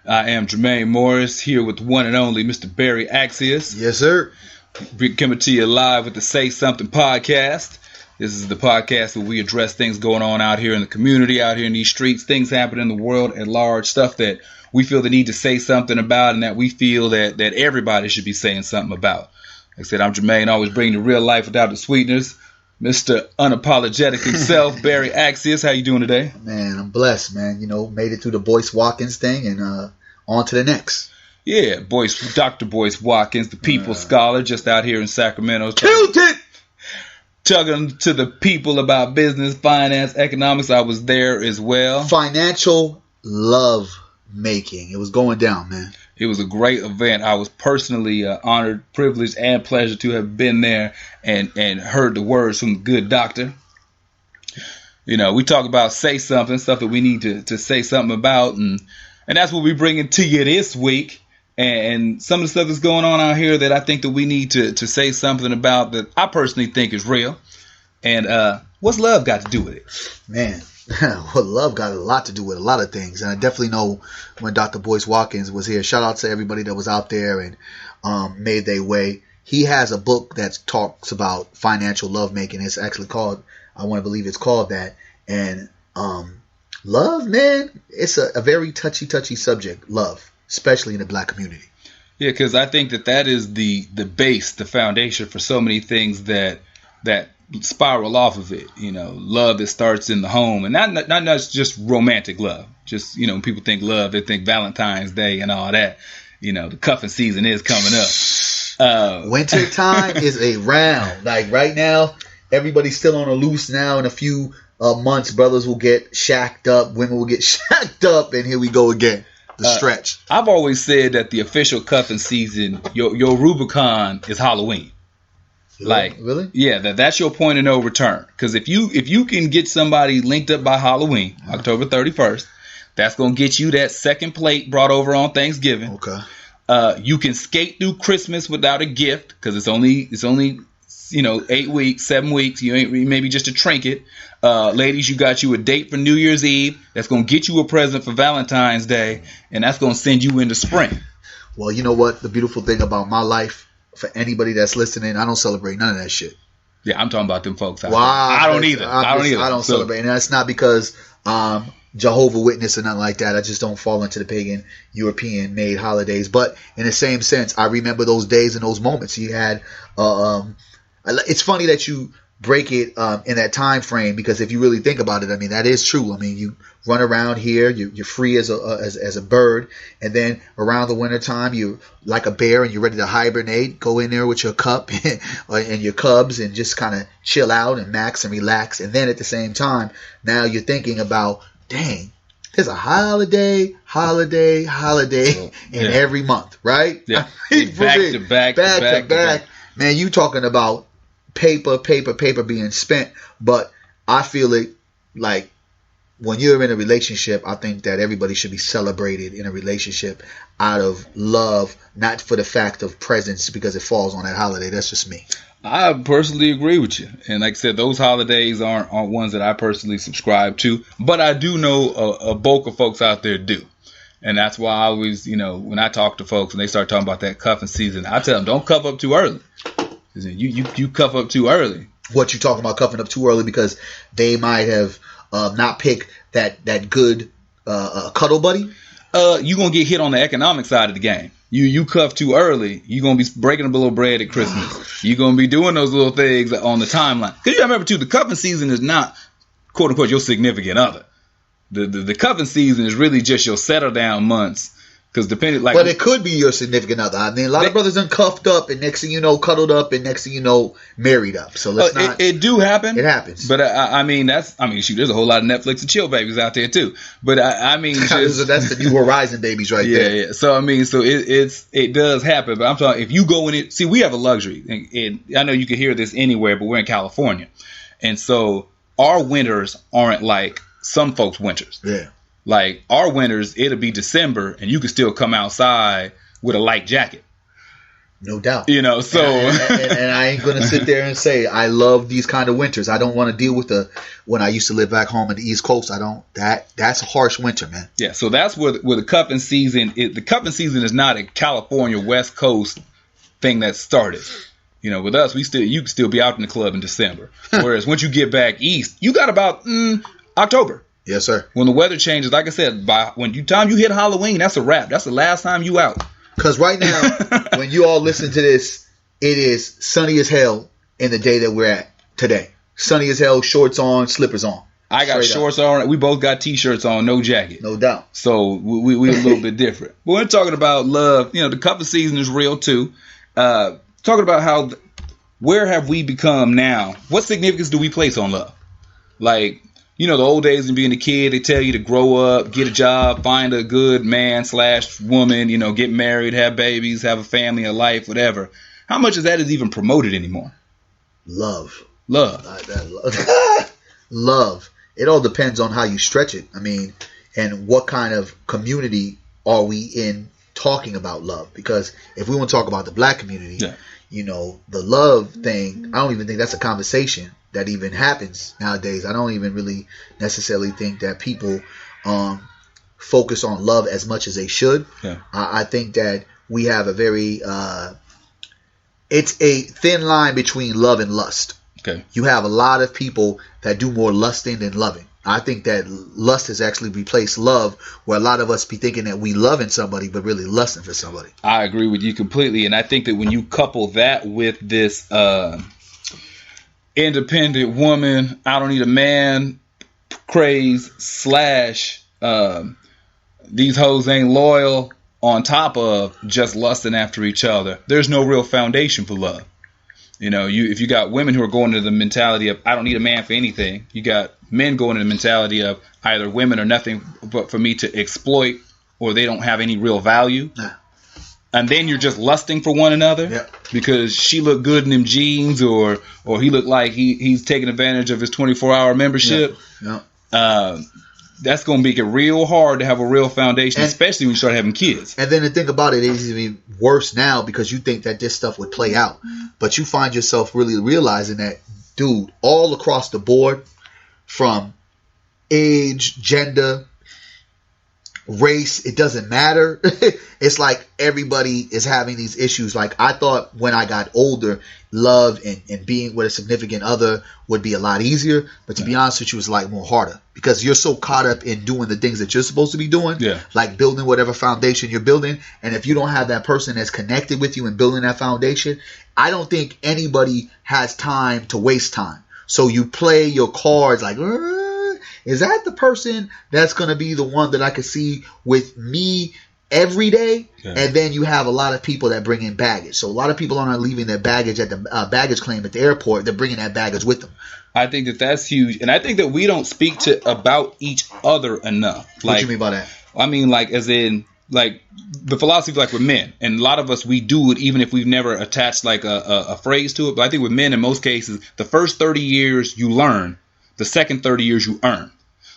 I am Jermaine Morris, here with the one and only Mr. Berry Accius. Yes, sir. We're coming to you live with the Say Something podcast. This is the podcast where we address things going on out here in the community, out here in these streets, things happening in the world at large, stuff that we feel the need to say something about and that we feel that everybody should be saying something about. Like I said, I'm Jermaine, always bringing the real life without the sweeteners. Mr. Unapologetic himself, Berry Accius. How you doing today? Man, I'm blessed, man. You know, made it through the Boyce Watkins thing and on to the next. Yeah, Dr. Boyce Watkins, the People's Scholar, just out here in Sacramento. Killed it! Talking to the people about business, finance, economics. I was there as well. Financial love making. It was going down, man. It was a great event. I was personally honored, privileged, and pleasure to have been there and heard the words from the good doctor. You know, we talk about say something, stuff that we need to say something about, and that's what we bringing to you this week. And some of the stuff that's going on out here that I think that we need to say something about that I personally think is real. And what's love got to do with it? Man, well, love got a lot to do with a lot of things. And I definitely know when Dr. Boyce Watkins was here, shout out to everybody that was out there and made their way. He has a book that talks about financial love making. It's actually called, I want to believe it's called that. And love, man, it's a very touchy subject, love, especially in the black community. Yeah, because I think that is the base, the foundation for so many things that spiral off of it. You know, love that starts in the home, and not just romantic love. Just, you know, when people think love, they think Valentine's Day and all that. You know, the cuffing season is coming up. Winter time is around. Like right now, everybody's still on the loose now. In a few months, brothers will get shacked up, women will get shacked up, and here we go again. The stretch. I've always said that the official cuffing season, your Rubicon is Halloween. Like, really? Yeah, that's your point of no return. Because if you can get somebody linked up by Halloween, October 31st, that's gonna get you that second plate brought over on Thanksgiving. Okay. You can skate through Christmas without a gift because it's only 8 weeks, 7 weeks. You ain't maybe just a trinket. Ladies, you got you a date for New Year's Eve. That's gonna get you a present for Valentine's Day, and that's gonna send you into spring. Well, you know what? The beautiful thing about my life. For anybody that's listening, I don't celebrate none of that shit. Yeah, I'm talking about them folks out there. I don't either. I don't celebrate. And that's not because Jehovah Witness or nothing like that. I just don't fall into the pagan European made holidays. But in the same sense, I remember those days and those moments. You had it's funny that you break it in that time frame, because if you really think about it, I mean, that is true. I mean, you run around here, you're free as a bird, and then around the wintertime, you're like a bear and you're ready to hibernate. Go in there with your cup and your cubs and just kind of chill out and max and relax. And then at the same time, now you're thinking about, dang, there's a holiday in every month, right? Yeah, back to back. Man, you talking about paper being spent. But I feel it like when you're in a relationship, I think that everybody should be celebrated in a relationship out of love, not for the fact of presents because it falls on that holiday. That's just me. I personally agree with you. And like I said, those holidays aren't ones that I personally subscribe to, but I do know a bulk of folks out there do. And that's why I always, when I talk to folks and they start talking about that cuffing season, I tell them, don't cuff up too early. You cuff up too early. What you talking about cuffing up too early? Because they might have not picked that good cuddle buddy. You're going to get hit on the economic side of the game. You cuff too early, you're going to be breaking a little bread at Christmas. You're going to be doing those little things on the timeline. Because you remember, too, the cuffing season is not, quote unquote, your significant other. The cuffing season is really just your settle down months. Because depending, like, but it could be your significent other. I mean, a lot of brothers done cuffed up, and next thing you know, cuddled up, and next thing you know, married up. So let's not. It do happen. It happens. But shoot, there's a whole lot of Netflix and chill babies out there too. But so that's the new Horizon babies right there. Yeah. So it does happen. But I'm talking, if you go in it, see, we have a luxury, and I know you can hear this anywhere, but we're in California, and so our winters aren't like some folks' winters. Yeah. Like our winters, it'll be December and you can still come outside with a light jacket. No doubt. You know, so and I ain't gonna sit there and say I love these kind of winters. I don't want to deal with when I used to live back home in the East Coast. That's a harsh winter, man. Yeah, so that's where the cuffing season. The cuffing season is not a California West Coast thing that started. You know, with us, you can still be out in the club in December. Whereas once you get back east, you got about October. Yes, sir. When the weather changes, like I said, time you hit Halloween, that's a wrap. That's the last time you out. Because right now, when you all listen to this, it is sunny as hell in the day that we're at today. Sunny as hell, shorts on, slippers on. I got shorts on. We both got T-shirts on, no jacket. No doubt. So we a little bit different. But we're talking about love. You know, the cuffing season is real too. Talking about where have we become now? What significance do we place on love? Like, you know, the old days of being a kid, they tell you to grow up, get a job, find a good man / woman, you know, get married, have babies, have a family, a life, whatever. How much of that is even promoted anymore? Love. Love. Love. It all depends on how you stretch it. I mean, and what kind of community are we in talking about love? Because if we want to talk about the black community, you know, the love thing, I don't even think that's a conversation that even happens nowadays. I don't even really necessarily think that people focus on love as much as they should. Yeah. I think that we have a very it's a thin line between love and lust. Okay. You have a lot of people that do more lusting than loving. I think that lust has actually replaced love, where a lot of us be thinking that we loving somebody but really lusting for somebody. I agree with you completely, and I think that when you couple that with this independent woman, I don't need a man craze / these hoes ain't loyal, on top of just lusting after each other, there's no real foundation for love. You know, if you got women who are going to the mentality of I don't need a man for anything, you got men going to the mentality of either women are nothing but for me to exploit, or they don't have any real value. Nah. And then you're just lusting for one another because she looked good in them jeans, or he looked like he's taking advantage of his 24-hour membership. That's going to make it real hard to have a real foundation, especially when you start having kids. And then the thing about it is even worse now, because you think that this stuff would play out. But you find yourself really realizing that, dude, all across the board, from age, gender, race, it doesn't matter. It's like everybody is having these issues. Like, I thought when I got older, love and being with a significant other would be a lot easier, but to be honest with you, it's like more harder, because you're so caught up in doing the things that you're supposed to be doing, like building whatever foundation you're building. And if you don't have that person that's connected with you and building that foundation, I don't think anybody has time to waste time. So you play your cards like, is that the person that's going to be the one that I can see with me every day? And then you have a lot of people that bring in baggage. So a lot of people aren't leaving their baggage at the baggage claim at the airport. They're bringing that baggage with them. I think that that's huge. And I think that we don't speak about each other enough. Like, what do you mean by that? I mean, like, as in, like, the philosophy, like with men, and a lot of us, we do it even if we've never attached like a phrase to it. But I think with men, in most cases, the first 30 years you learn, the second 30 years you earn.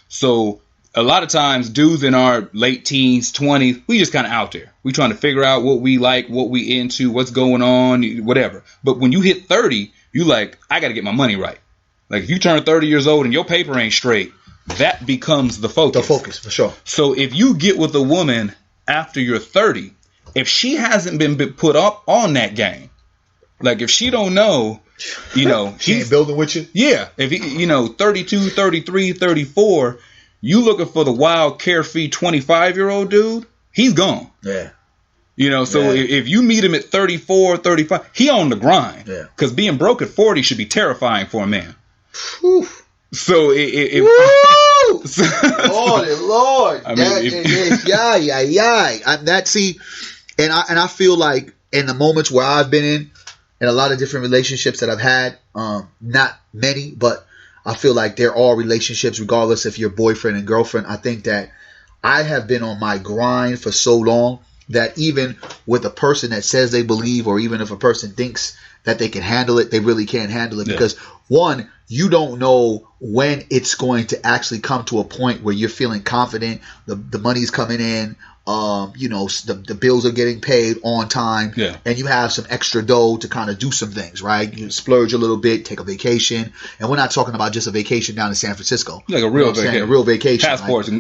So a lot of times, dudes in our late teens, 20s, we just kind of out there. We trying to figure out what we like, what we into, what's going on, whatever. But when you hit 30, you like, I got to get my money right. Like, if you turn 30 years old and your paper ain't straight, that becomes the focus. The focus, for sure. So if you get with a woman after you're 30, if she hasn't been put up on that game, like if she don't know, you know, she ain't building with you. Yeah. If you know, 32, 33, 34, you looking for the wild, carefree 25-year-old dude, he's gone. Yeah. You know, so if you meet him at 34, 35, he on the grind. Yeah. Because being broke at 40 should be terrifying for a man. Whew. So Lord, I mean, I feel like in the moments where I've been in a lot of different relationships that I've had, not many, but I feel like there are relationships, regardless if you're boyfriend and girlfriend. I think that I have been on my grind for so long that even with a person that says they believe, or even if a person thinks that they can handle it, they really can't handle it. Because one, you don't know when it's going to actually come to a point where you're feeling confident, the money's coming in, The bills are getting paid on time, and you have some extra dough to kind of do some things, right? You splurge a little bit, take a vacation, and we're not talking about just a vacation down in San Francisco, like a real vacation, a real vacation,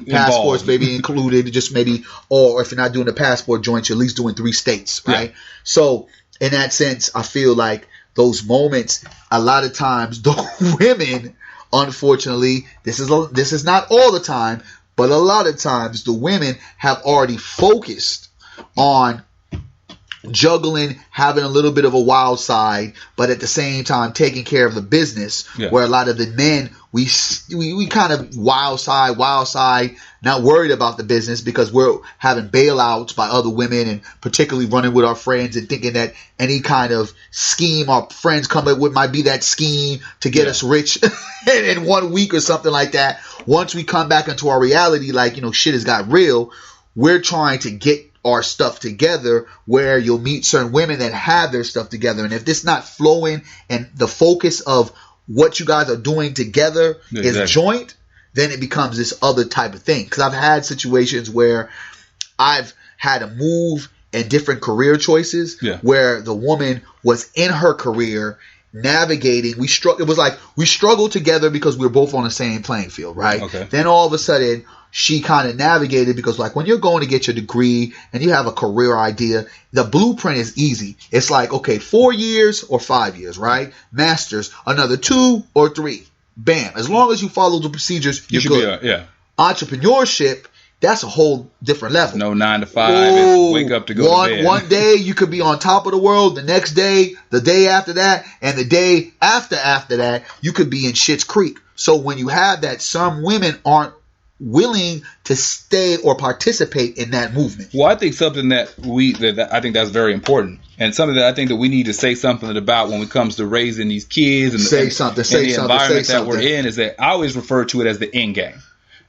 passports maybe included, just maybe, or if you're not doing the passport joints, you're at least doing 3 states, right? So in that sense, I feel like those moments, a lot of times, the women, unfortunately, this is not all the time, but a lot of times the women have already focused on juggling, having a little bit of a wild side, but at the same time taking care of the business. Where a lot of the men, we kind of wild side, not worried about the business because we're having bailouts by other women, and particularly running with our friends and thinking that any kind of scheme our friends come up with might be that scheme to get us rich in 1 week or something like that. Once we come back into our reality, like, shit has got real, we're trying to get our stuff together, where you'll meet certain women that have their stuff together. And if this not flowing and the focus of what you guys are doing together is joint, then it becomes this other type of thing. Because I've had situations where I've had to move in different career choices where the woman was in her career navigating. It was like we struggled together because we were both on the same playing field, right? Okay. Then all of a sudden, she kind of navigated, because like when you're going to get your degree and you have a career idea, the blueprint is easy. It's like, okay, 4 years or 5 years, right? Masters, another 2 or 3. Bam. As long as you follow the procedures, you're good. Entrepreneurship, that's a whole different level. No 9 to 5. It's wake up to go to bed. One day you could be on top of the world. The next day, the day after that, and the day after that, you could be in Schitt's Creek. So when you have that, some women aren't willing to stay or participate in that movement. Well, I think something that I think that's very important, and something that I think that we need to say something about when it comes to raising these kids and the environment that we're in, is that I always refer to it as the end game.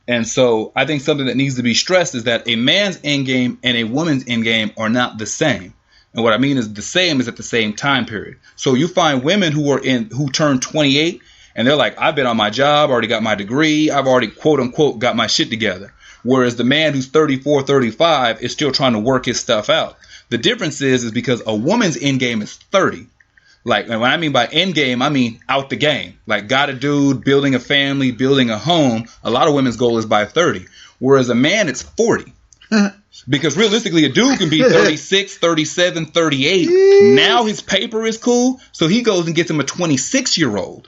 And so I think something that needs to be stressed is that a man's end game and a woman's end game are not the same. And what I mean is the same is at the same time period. So you find women who turn 28 and they're like, I've been on my job, already got my degree, I've already, quote unquote, got my shit together. Whereas the man who's 34, 35 is still trying to work his stuff out. The difference is because a woman's end game is 30. Like, and when I mean by end game, I mean out the game. Like, got a dude, building a family, building a home. A lot of women's goal is by 30. Whereas a man, it's 40. Because realistically, a dude can be 36, 37, 38. Now his paper is cool, so he goes and gets him a 26-year-old.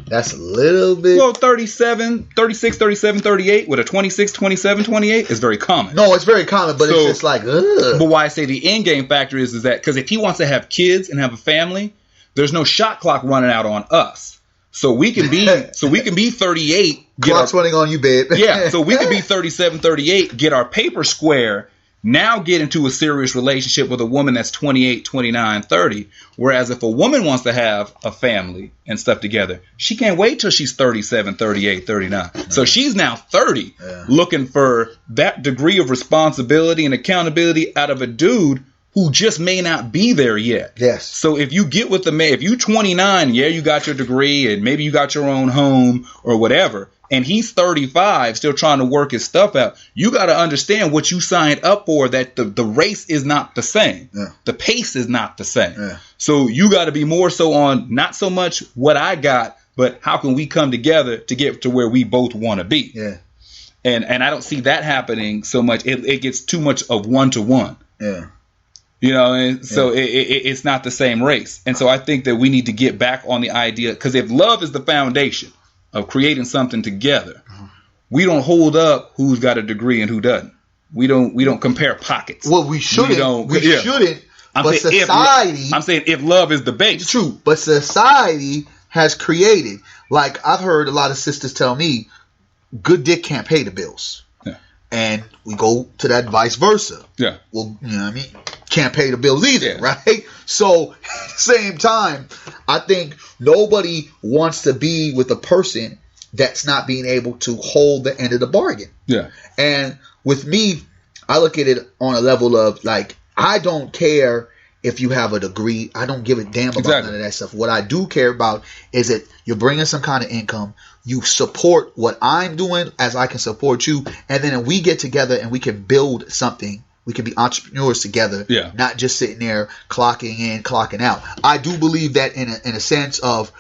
That's a little bit... Well, 37, 36, 37, 38 with a 26, 27, 28 is very common. No, it's very common, but it's just like, ugh. But why I say the end game factor is that because if he wants to have kids and have a family, there's no shot clock running out on us. So we can be 38. Clock's running on you, babe. Yeah, so we can be 37, 38, get our paper square, now get into a serious relationship with a woman that's 28, 29, 30. Whereas if a woman wants to have a family and stuff together, she can't wait till she's 37, 38, 39. So she's now 30, looking for that degree of responsibility and accountability out of a dude who just may not be there yet. Yes. So if you get with the man, if you 29, you got your degree and maybe you got your own home or whatever, and he's 35, still trying to work his stuff out, you got to understand what you signed up for, that the race is not the same. Yeah. The pace is not the same. Yeah. So you got to be more so on not so much what I got, but how can we come together to get to where we both want to be. Yeah. And I don't see that happening so much. It gets too much of one-to-one. Yeah. You know, and so it's not the same race. And so I think that we need to get back on the idea, because if love is the foundation of creating something together, we don't hold up who's got a degree and who doesn't. We don't compare pockets. Well, we shouldn't. We shouldn't. But society... I'm saying if love is the base. True. But society has created... Like, I've heard a lot of sisters tell me, good dick can't pay the bills. Yeah. And we go to that vice versa. Yeah. Well, you know what I mean? Can't pay the bills either, right? So, at the same time, I think nobody wants to be with a person that's not being able to hold the end of the bargain. Yeah. And with me, I look at it on a level of, like, I don't care if you have a degree. I don't give a damn about none of that stuff. What I do care about is that you're bringing some kind of income. You support what I'm doing as I can support you. And then we get together and we can build something We can be entrepreneurs together, Yeah. not just sitting there clocking in, clocking out. I do believe that in a sense of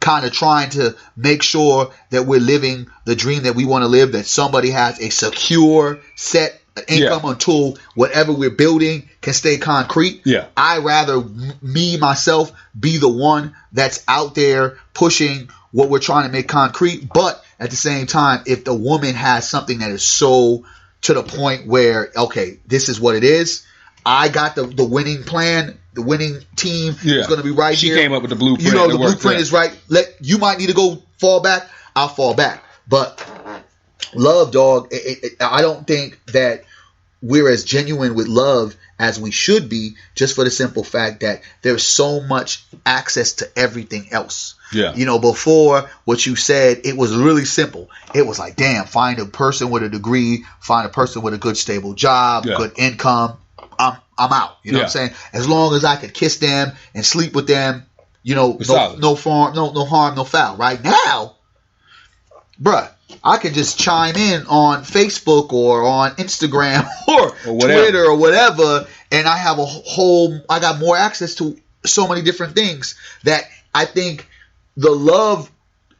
kind of trying to make sure that we're living the dream that we want to live, that somebody has a secure set income until whatever we're building can stay concrete. Yeah. I rather me, myself, be the one that's out there pushing what we're trying to make concrete. But at the same time, if the woman has something that is so to the point where, okay, this is what it is. I got the winning plan. The winning team is going to be right she here. She came up with the blueprint. You know, the blueprint is right. You might need to go fall back. I'll fall back. But love, dog, I don't think that we're as genuine with love as we should be, just for the simple fact that there's so much access to everything else. Yeah. You know, before what you said, it was really simple. It was like, damn, find a person with a degree, find a person with a good stable job, good income. I'm out. You know what I'm saying? As long as I could kiss them and sleep with them, you know, no harm, no foul. Right now, bruh, I could just chime in on Facebook or on Instagram or Twitter or whatever, and I have I got more access to so many different things that I think the love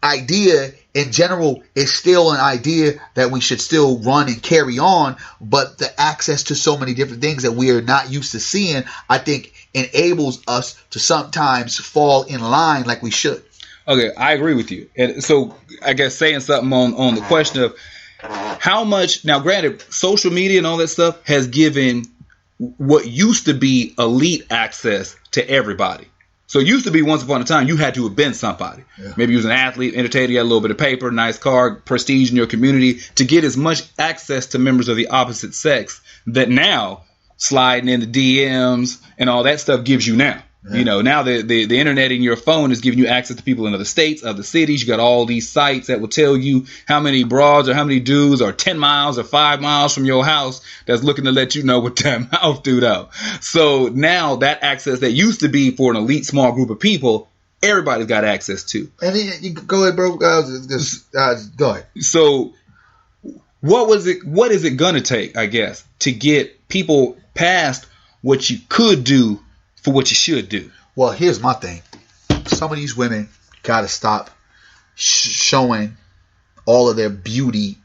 idea in general is still an idea that we should still run and carry on, but the access to so many different things that we are not used to seeing, I think enables us to sometimes fall in line like we should. Okay, I agree with you. And so I guess saying something on the question of how much, now granted, social media and all that stuff has given what used to be elite access to everybody. So it used to be once upon a time you had to have been somebody. Yeah. Maybe you was an athlete, entertainer, you had a little bit of paper, nice car, prestige in your community to get as much access to members of the opposite sex that now sliding in the DMs and all that stuff gives you now. Yeah. You know, now the internet in your phone is giving you access to people in other states, other cities. You got all these sites that will tell you how many broads or how many dudes are 10 miles or 5 miles from your house that's looking to let you know what that mouth do though. So now that access that used to be for an elite small group of people, everybody's got access to. And then you go ahead, bro. Go ahead. So what is it going to take, I guess, to get people past what you could do for what you should do? Well, here's my thing. Some of these women got to stop showing all of their beauty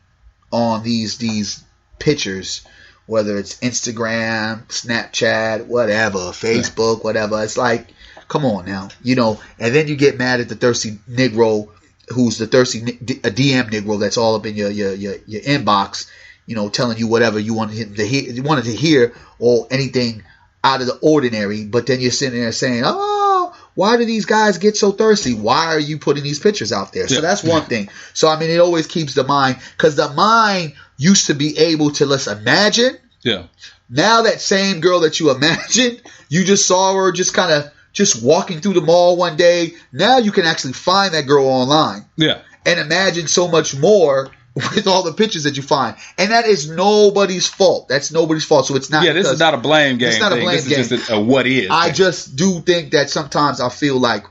on these pictures, whether it's Instagram, Snapchat, whatever, Facebook, whatever. It's like, come on now, you know. And then you get mad at the thirsty Negro, who's the thirsty a DM Negro that's all up in your inbox, you know, telling you whatever you want him to hear, you wanted to hear, or anything out of the ordinary. But then you're sitting there saying, oh, why do these guys get so thirsty? Why are you putting these pictures out there? So that's one thing. So I mean, it always keeps the mind, because the mind used to be able to, let's imagine. Yeah. Now that same girl that you imagined, you just saw her just walking through the mall one day. Now you can actually find that girl online. Yeah. And imagine so much more with all the pictures that you find. And that is nobody's fault. That's nobody's fault. So it's not. Yeah, this is not a blame game. It's not a blame game. This is just a what is. I just do think that sometimes I feel like,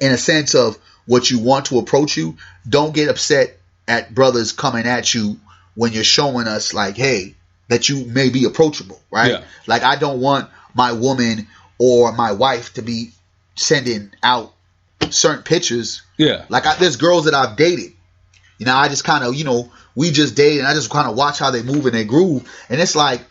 in a sense of what you want to approach you, don't get upset at brothers coming at you when you're showing us like, hey, that you may be approachable, right? Yeah. Like, I don't want my woman or my wife to be sending out certain pictures. Yeah. Like, there's girls that I've dated. You know, I just kind of, you know, we just dated and I just kind of watch how they move and they groove. And it's like,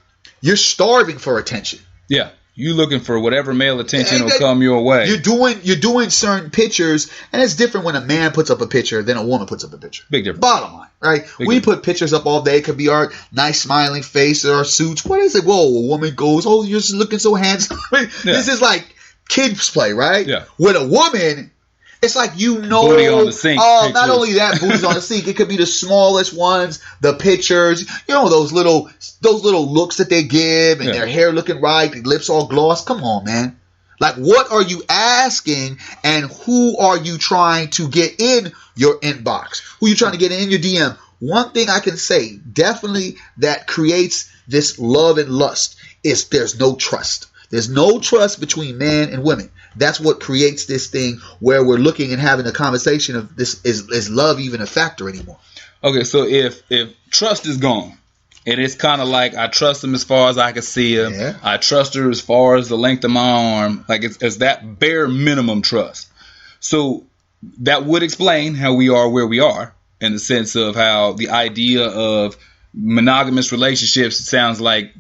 you're starving for attention. Yeah. You looking for whatever male attention will come your way. You're doing certain pictures, and it's different when a man puts up a picture than a woman puts up a picture. Big difference. Bottom line, right? We put pictures up all day. It could be our nice smiling face or our suits. What is it? Whoa, a woman goes, oh, you're just looking so handsome. This is like kids play, right? Yeah. With a woman, it's like, you know, booty on the sink. Oh, not only that, booty's on the sink. It could be the smallest ones, the pictures, you know, those little looks that they give, and their hair looking right, their lips all gloss. Come on, man. Like, what are you asking, and who are you trying to get in your inbox? Who are you trying to get in your DM? One thing I can say, definitely, that creates this love and lust is there's no trust. There's no trust between men and women. That's what creates this thing where we're looking and having a conversation of this, is love even a factor anymore? Okay, so if trust is gone And it's kind of like, I trust him as far as I can see him. Yeah. I trust her as far as the length of my arm. Like, it's that bare minimum trust. So that would explain how we are where we are, in the sense of how the idea of monogamous relationships sounds like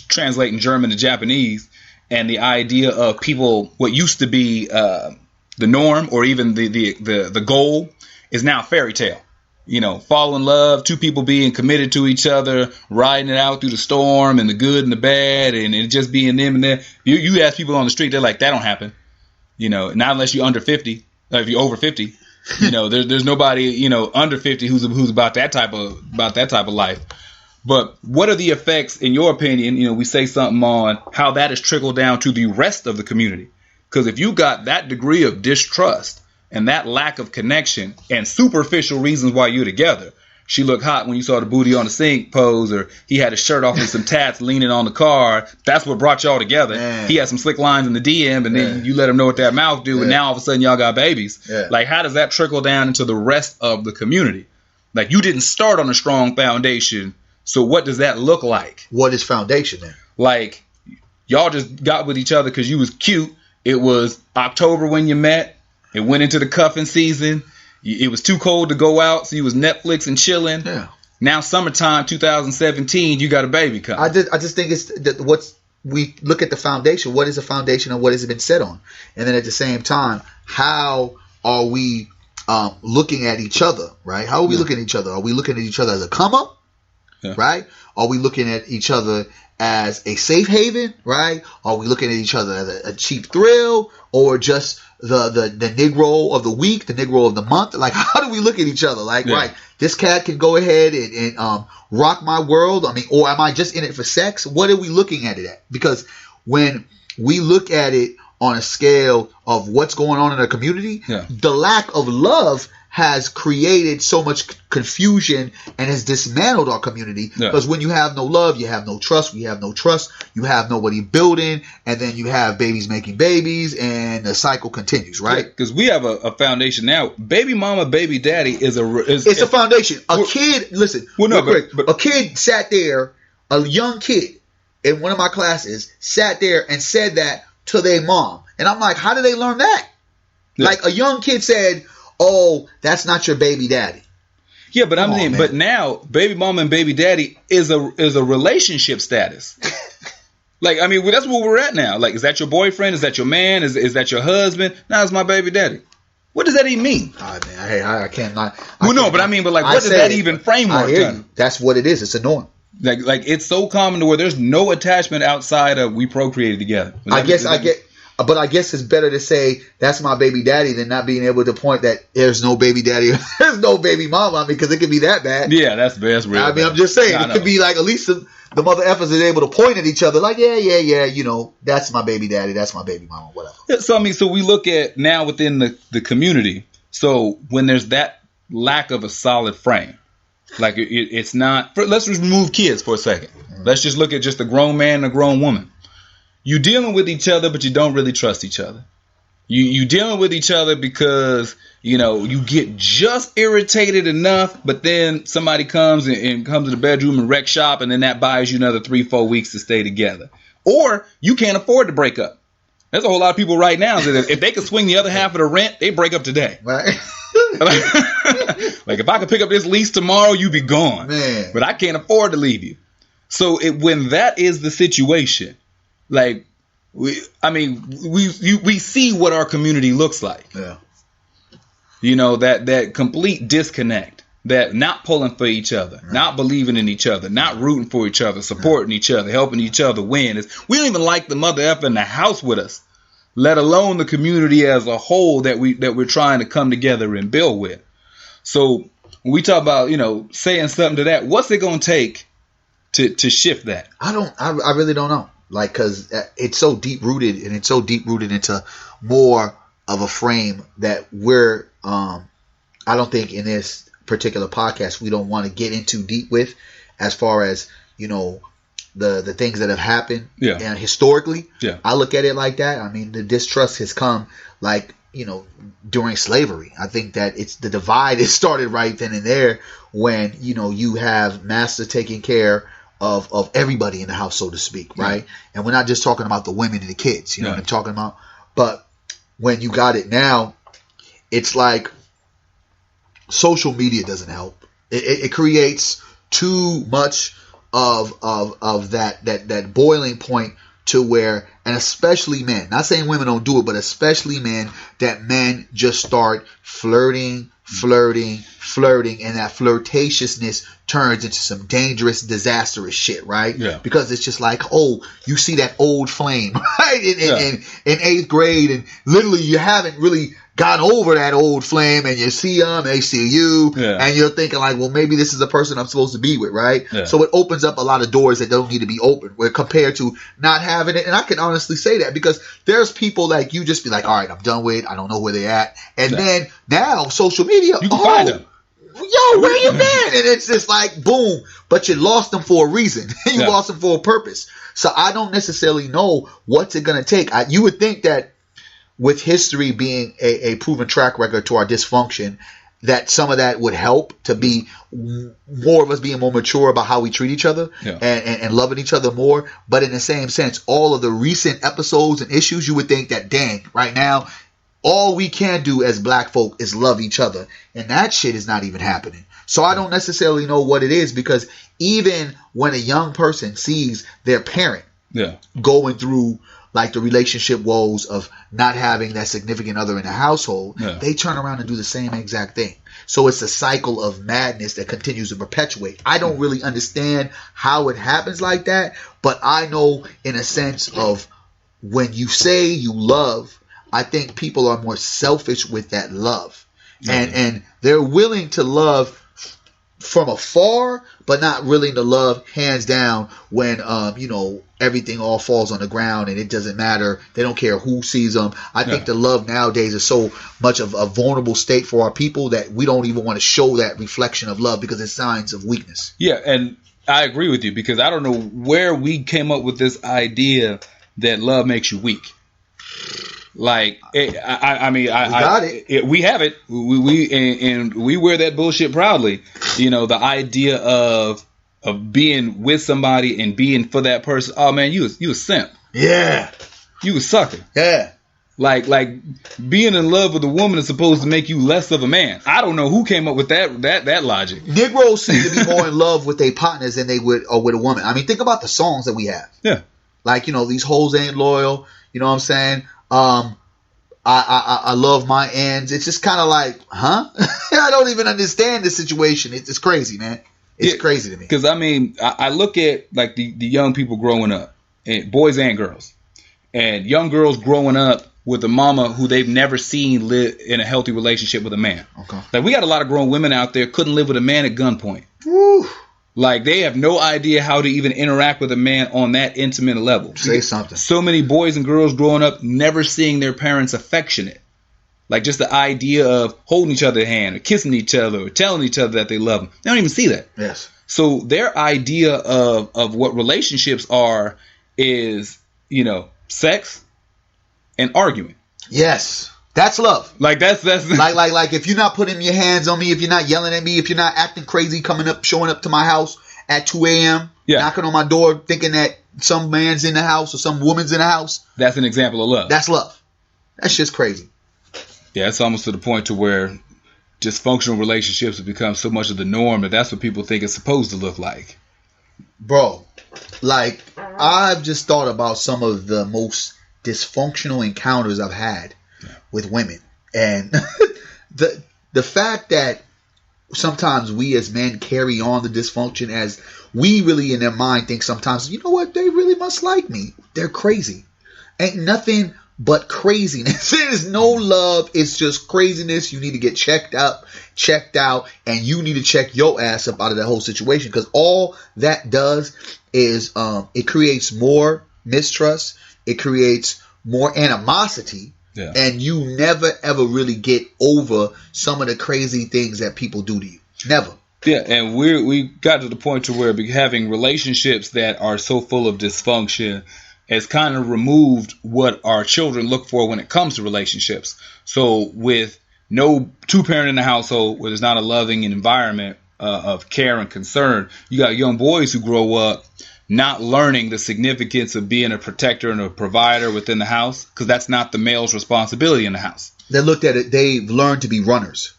translating German to Japanese, and the idea of people, what used to be the norm or even the goal, is now fairy tale. You know, fall in love, two people being committed to each other, riding it out through the storm and the good and the bad, and it just being them and them. You ask people on the street, they're like, that don't happen. You know, not unless you're under 50. If you're over 50, you know, there's nobody, you know, under 50 who's about that type of life. But what are the effects, in your opinion? You know, we say something on how that has trickled down to the rest of the community. Because if you got that degree of distrust and that lack of connection and superficial reasons why you're together, she looked hot when you saw the booty on the sink pose, or he had his shirt off with some tats leaning on the car. That's what brought y'all together. Man. He had some slick lines in the DM, and then you let him know what that mouth do, and now all of a sudden y'all got babies. Like, how does that trickle down into the rest of the community? Like, you didn't start on a strong foundation, so what does that look like? What is foundation then? Like, y'all just got with each other because you was cute. It was October when you met. It went into the cuffing season. It was too cold to go out, so you was Netflix and chilling. Yeah. Now summertime 2017, you got a baby coming. I just think it's we look at the foundation. What is the foundation and what has it been set on? And then at the same time, how are we looking at each other, right? How are we looking at each other? Are we looking at each other as a come up, right? Are we looking at each other as a safe haven, right? Are we looking at each other as a cheap thrill, or just the Negro of the week, the Negro of the month? Like, how do we look at each other? Like, right, this cat can go ahead and rock my world. I mean, or am I just in it for sex? What are we looking at it at? Because when we look at it on a scale of what's going on in our community, the lack of love has created so much confusion and has dismantled our community. Because when you have no love, you have no trust. We have no trust. You have nobody building, and then you have babies making babies, and the cycle continues, right? Because we have a foundation now. Baby mama, baby daddy is a foundation. A kid, listen, a kid sat there, a young kid in one of my classes sat there and said that to their mom. And I'm like, how did they learn that? Like, a young kid said, oh, that's not your baby daddy. Yeah, but I'm saying, but now baby mama and baby daddy is a relationship status. Like, I mean, that's where we're at now. Like, is that your boyfriend? Is that your man? Is that your husband? Now it's my baby daddy. What does that even mean? I can't. But what does that even framework? That's what it is. It's a norm. Like it's so common to where there's no attachment outside of we procreated together. I guess it's better to say that's my baby daddy than not being able to point that there's no baby daddy, there's no baby mama. I mean, because it could be that bad. Yeah, that's real. I mean, I'm just saying it could be like, at least the mother effers is able to point at each other like, yeah, you know, that's my baby daddy, that's my baby mama, whatever. Yeah, so I mean, so we look at now within the community. So when there's that lack of a solid frame, like it's not. Let's just remove kids for a second. Mm-hmm. Let's just look at just a grown man and a grown woman. You dealing with each other, but you don't really trust each other. You dealing with each other because, you know, you get just irritated enough, but then somebody comes and comes to the bedroom and wreck shop, and then that buys you another 3-4 weeks to stay together. Or you can't afford to break up. There's a whole lot of people right now that if they could swing the other half of the rent, they break up today. Right. Like, if I could pick up this lease tomorrow, you be gone. Man. But I can't afford to leave you. So when that is the situation, like, we see what our community looks like. Yeah. You know, that complete disconnect, that not pulling for each other, not believing in each other, not rooting for each other, supporting each other, helping each other win. We don't even like the mother effer in the house with us, let alone the community as a whole that we're trying to come together and build with. So when we talk about, you know, saying something to that, what's it going to take to shift that? I really don't know. Like, because it's so deep rooted, and it's so deep rooted into more of a frame that we're, I don't think in this particular podcast, we don't want to get into deep with, as far as, you know, the things that have happened and historically. Yeah. I look at it like that. I mean, the distrust has come, like, you know, during slavery. I think that it's the divide is started right then and there when, you know, you have master taking care of everybody in the house, so to speak, right? And we're not just talking about the women and the kids, you know what I'm talking about? But when you got it now, it's like social media doesn't help. It creates too much of that boiling point to where, and especially men, not saying women don't do it, but especially men, that men just start flirting, and that flirtatiousness turns into some dangerous, disastrous shit, right? Yeah. Because it's just like, oh, you see that old flame, right? In 8th grade, and literally you haven't really gotten over that old flame, and you see them, they see you, and you're thinking like, well, maybe this is the person I'm supposed to be with, right? Yeah. So it opens up a lot of doors that don't need to be open, where compared to not having it. And I can honestly say that because there's people like you just be like, all right, I'm done with it. I don't know where they're at. And then now social media, you can find them. Yo, where you been? And it's just like, boom. But you lost them for a reason. You lost them for a purpose. So I don't necessarily know what's it going to take. You would think that with history being a proven track record to our dysfunction, that some of that would help to be more of us being more mature about how we treat each other and loving each other more. But in the same sense, all of the recent episodes and issues, you would think that, dang, right now, all we can do as black folk is love each other. And that shit is not even happening. So I don't necessarily know what it is, because even when a young person sees their parent going through like the relationship woes of not having that significant other in the household, they turn around and do the same exact thing. So it's a cycle of madness that continues to perpetuate. I don't really understand how it happens like that, but I know in a sense of when you say you love, I think people are more selfish with that love. And they're willing to love from afar, but not willing to love hands down when, everything all falls on the ground and it doesn't matter. They don't care who sees them. I think the love nowadays is so much of a vulnerable state for our people that we don't even want to show that reflection of love because it's signs of weakness. Yeah, and I agree with you, because I don't know where we came up with this idea that love makes you weak. Like, we have it. We wear that bullshit proudly. The idea of being with somebody and being for that person. Oh man, you a simp. Yeah. You a sucker. Yeah. Like being in love with a woman is supposed to make you less of a man. I don't know who came up with that logic. Negroes seem to be more in love with their partners than they would or with a woman. I mean, think about the songs that we have. Yeah. Like, these hoes ain't loyal. You know what I'm saying? I love my ends. It's just kind of like, huh? I don't even understand the situation. It's crazy, man. It's crazy to me. Because I look at like the young people growing up, and boys and girls, and young girls growing up with a mama who they've never seen live in a healthy relationship with a man. Okay. Like, we got a lot of grown women out there couldn't live with a man at gunpoint. Woo. Like, they have no idea how to even interact with a man on that intimate level. Say something. So many boys and girls growing up never seeing their parents affectionate. Like, just the idea of holding each other's hand or kissing each other or telling each other that they love them. They don't even see that. Yes. So their idea of what relationships are is, sex and arguing. Yes. That's love. Like, that's like if you're not putting your hands on me, if you're not yelling at me, if you're not acting crazy, showing up to my house at 2 a.m., knocking on my door thinking that some man's in the house or some woman's in the house. That's an example of love. That's love. That's just crazy. Yeah, it's almost to the point to where dysfunctional relationships have become so much of the norm that that's what people think it's supposed to look like. Bro, like, I've just thought about some of the most dysfunctional encounters I've had with women. And the fact that sometimes we as men carry on the dysfunction, as we really in their mind think sometimes, you know what, they really must like me. They're crazy. Ain't nothing but craziness. There's no love. It's just craziness. You need to get checked out, and you need to check your ass up out of that whole situation, because all that does is it creates more mistrust. It creates more animosity. Yeah. And you never ever really get over some of the crazy things that people do to you. Never. Yeah, and we got to the point to where having relationships that are so full of dysfunction has kind of removed what our children look for when it comes to relationships. So with no two-parent in the household, where there's not a loving environment, of care and concern. You got young boys who grow up not learning the significance of being a protector and a provider within the house, because that's not the male's responsibility in the house. They looked at it. They've learned to be runners.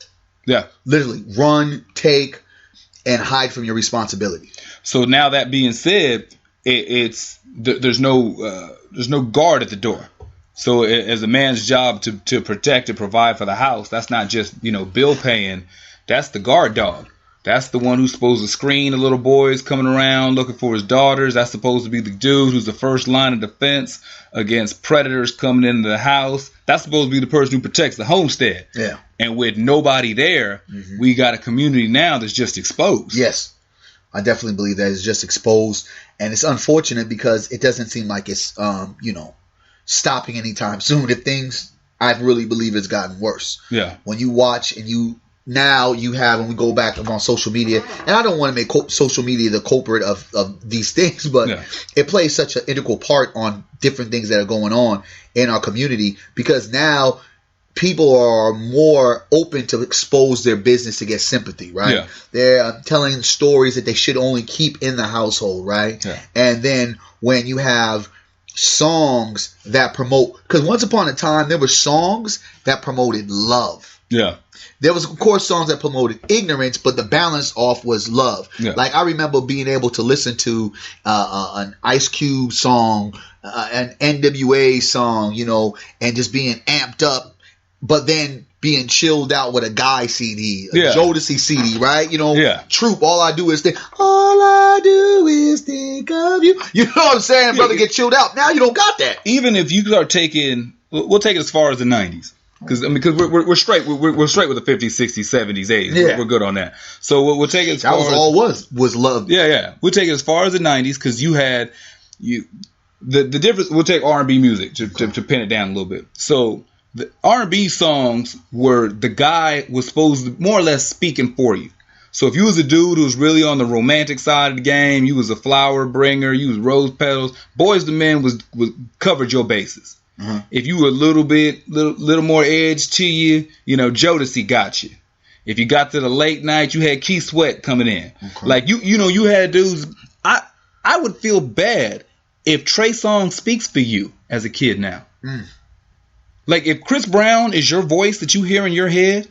Yeah. Literally run, take, and hide from your responsibility. So now that being said, there's no guard at the door. So as a man's job to protect and provide for the house, that's not just, bill paying. That's the guard dog. That's the one who's supposed to screen the little boys coming around looking for his daughters. That's supposed to be the dude who's the first line of defense against predators coming into the house. That's supposed to be the person who protects the homestead. Yeah. And with nobody there, we got a community now that's just exposed. Yes. I definitely believe that it's just exposed. And it's unfortunate because it doesn't seem like it's, stopping anytime soon. If things, I really believe it's gotten worse. Yeah. When you watch and now you have, when we go back on social media, and I don't want to make social media the culprit of these things, but it plays such an integral part on different things that are going on in our community, because now people are more open to expose their business to get sympathy, right? Yeah. They're telling stories that they should only keep in the household, right? Yeah. And then when you have songs that promote, because once upon a time there were songs that promoted love. Yeah. There was, of course, songs that promoted ignorance, but the balance off was love. Yeah. Like, I remember being able to listen to an Ice Cube song, an NWA song, and just being amped up, but then being chilled out with a Guy CD, a Jodeci CD, right? Troop, all I do is think of you. You know what I'm saying? Brother, get chilled out. Now you don't got that. Even if you start taking, we'll take it as far as the 90s. Because we're straight. We're straight with the 50s, 60s, 70s, 80s. Yeah. We're good on that. So we'll take it as far as... That was all was love. Yeah. We'll take it as far as the 90s, because you had... The difference... We'll take R&B music to pin it down a little bit. So the R&B songs were... The guy was supposed to more or less speaking for you. So if you was a dude who was really on the romantic side of the game, you was a flower bringer, you was rose petals, Boys II Men was covered your bases. If you were a little more edge to you, Jodeci got you. If you got to the late night, you had Keith Sweat coming in. Okay. Like you had dudes. I would feel bad if Trey Songz speaks for you as a kid now. Like if Chris Brown is your voice that you hear in your head,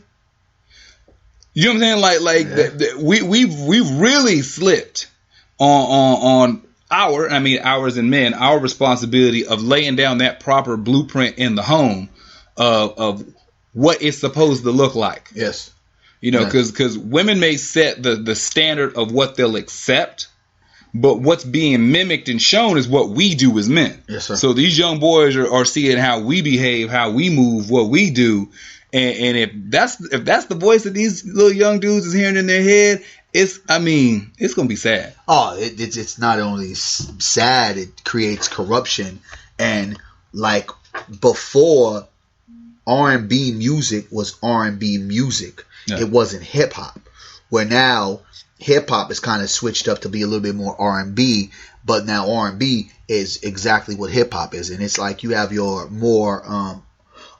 you know what I'm saying? We've really slipped on ours and men, our responsibility of laying down that proper blueprint in the home of what it's supposed to look like. Yes. Because women may set the standard of what they'll accept, but what's being mimicked and shown is what we do as men. Yes, sir. So these young boys are seeing how we behave, how we move, what we do. And if that's the voice that these little young dudes is hearing in their head, it's gonna be sad. Oh, it's not only sad, it creates corruption. And like before, R&B music was R&B music. Yeah. It wasn't hip hop. Where now hip hop is kind of switched up to be a little bit more R&B, but now R&B is exactly what hip hop is. And it's like you have your more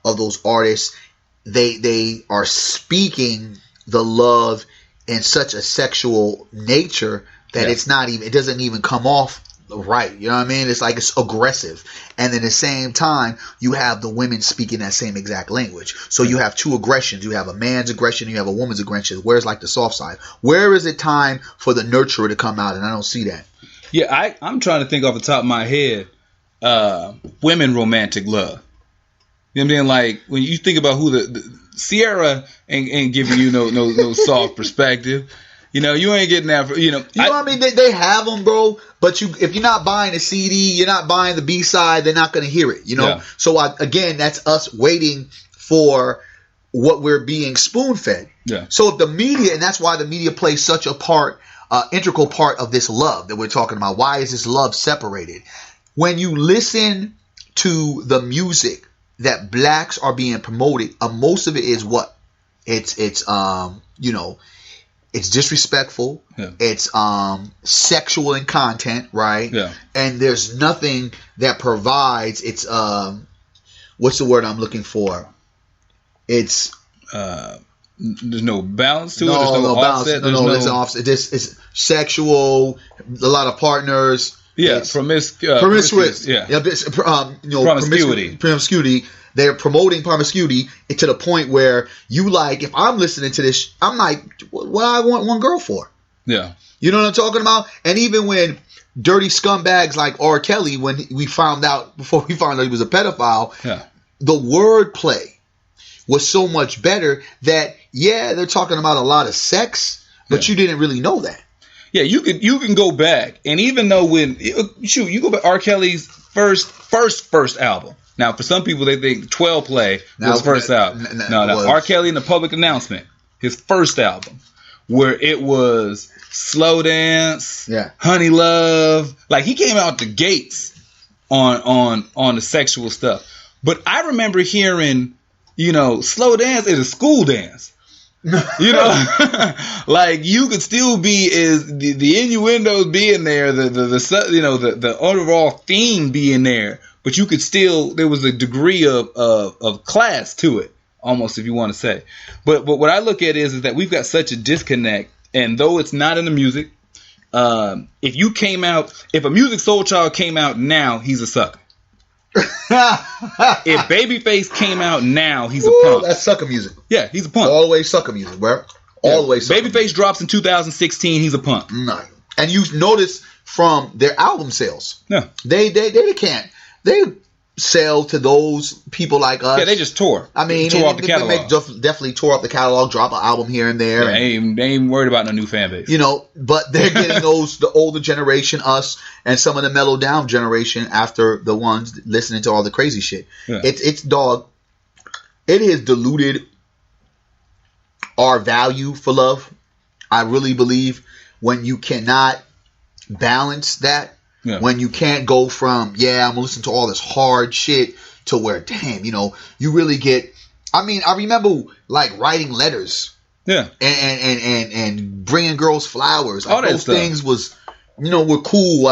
of those artists. They are speaking the love in such a sexual nature that it doesn't even come off right. You know what I mean? It's like it's aggressive. And at the same time, you have the women speaking that same exact language. So you have two aggressions. You have a man's aggression, you have a woman's aggression. Where's like the soft side? Where is it time for the nurturer to come out? And I don't see that. Yeah, I'm trying to think off the top of my head, women romantic love. You know what I'm saying? Like when you think about who the Sierra ain't giving you no soft perspective. You ain't getting that. What I mean? They have them, bro. But if you're not buying a CD, you're not buying the B side. They're not going to hear it. Yeah. So again, that's us waiting for what we're being spoon fed. Yeah. So if the media, and that's why the media plays such a integral part of this love that we're talking about. Why is this love separated? When you listen to the music that blacks are being promoted, most of it is what? It's disrespectful. Yeah. It's sexual in content, right? Yeah. And there's nothing that provides. It's what's the word I'm looking for? It's There's no balance to it. No, There's no balance. offset. No, there's no offset. It's sexual. A lot of partners. Yeah, promiscuous. Yeah, promiscuity. They're promoting promiscuity to the point where you like. If I'm listening to this, I'm like, what I want one girl for? Yeah, you know what I'm talking about. And even when dirty scumbags like R. Kelly, when we found out he was a pedophile, the wordplay was so much better that they're talking about a lot of sex, but you didn't really know that. Yeah, you can go back, and even though you go back R. Kelly's first album. Now, for some people, they think 12 Play was the first album. No. R. Kelly in the Public Announcement, his first album, where it was Slow Dance, Honey Love. Like, he came out the gates on the sexual stuff. But I remember hearing, Slow Dance is a school dance. Like, you could still be the innuendos being there, the overall theme being there, but you could still, there was a degree of class to it, almost, if you want to say. But what I look at is that we've got such a disconnect, and though it's not in the music, if a Music Soul Child came out now, he's a sucker. If Babyface came out now, he's a punk. That's sucker music. Yeah, he's a punk. Always sucker music, bro. Always. Babyface drops in 2016. He's a punk. No. And you notice from their album sales, they can't. They sell to those people like us. Yeah, they just tore. I mean, tore off the catalog. Definitely tore up the catalog. Drop an album here and there. Yeah, they ain't worried about no new fan base. But they're getting the older generation, us, and some of the mellow down generation after the ones listening to all the crazy shit. Yeah. It's dog. It has diluted our value for love. I really believe when you cannot balance that. Yeah. When you can't go from, I'm going to listen to all this hard shit to where, damn, you really get, I remember like writing letters. Yeah. And bringing girls flowers. Like, all that those stuff. Things was, were cool.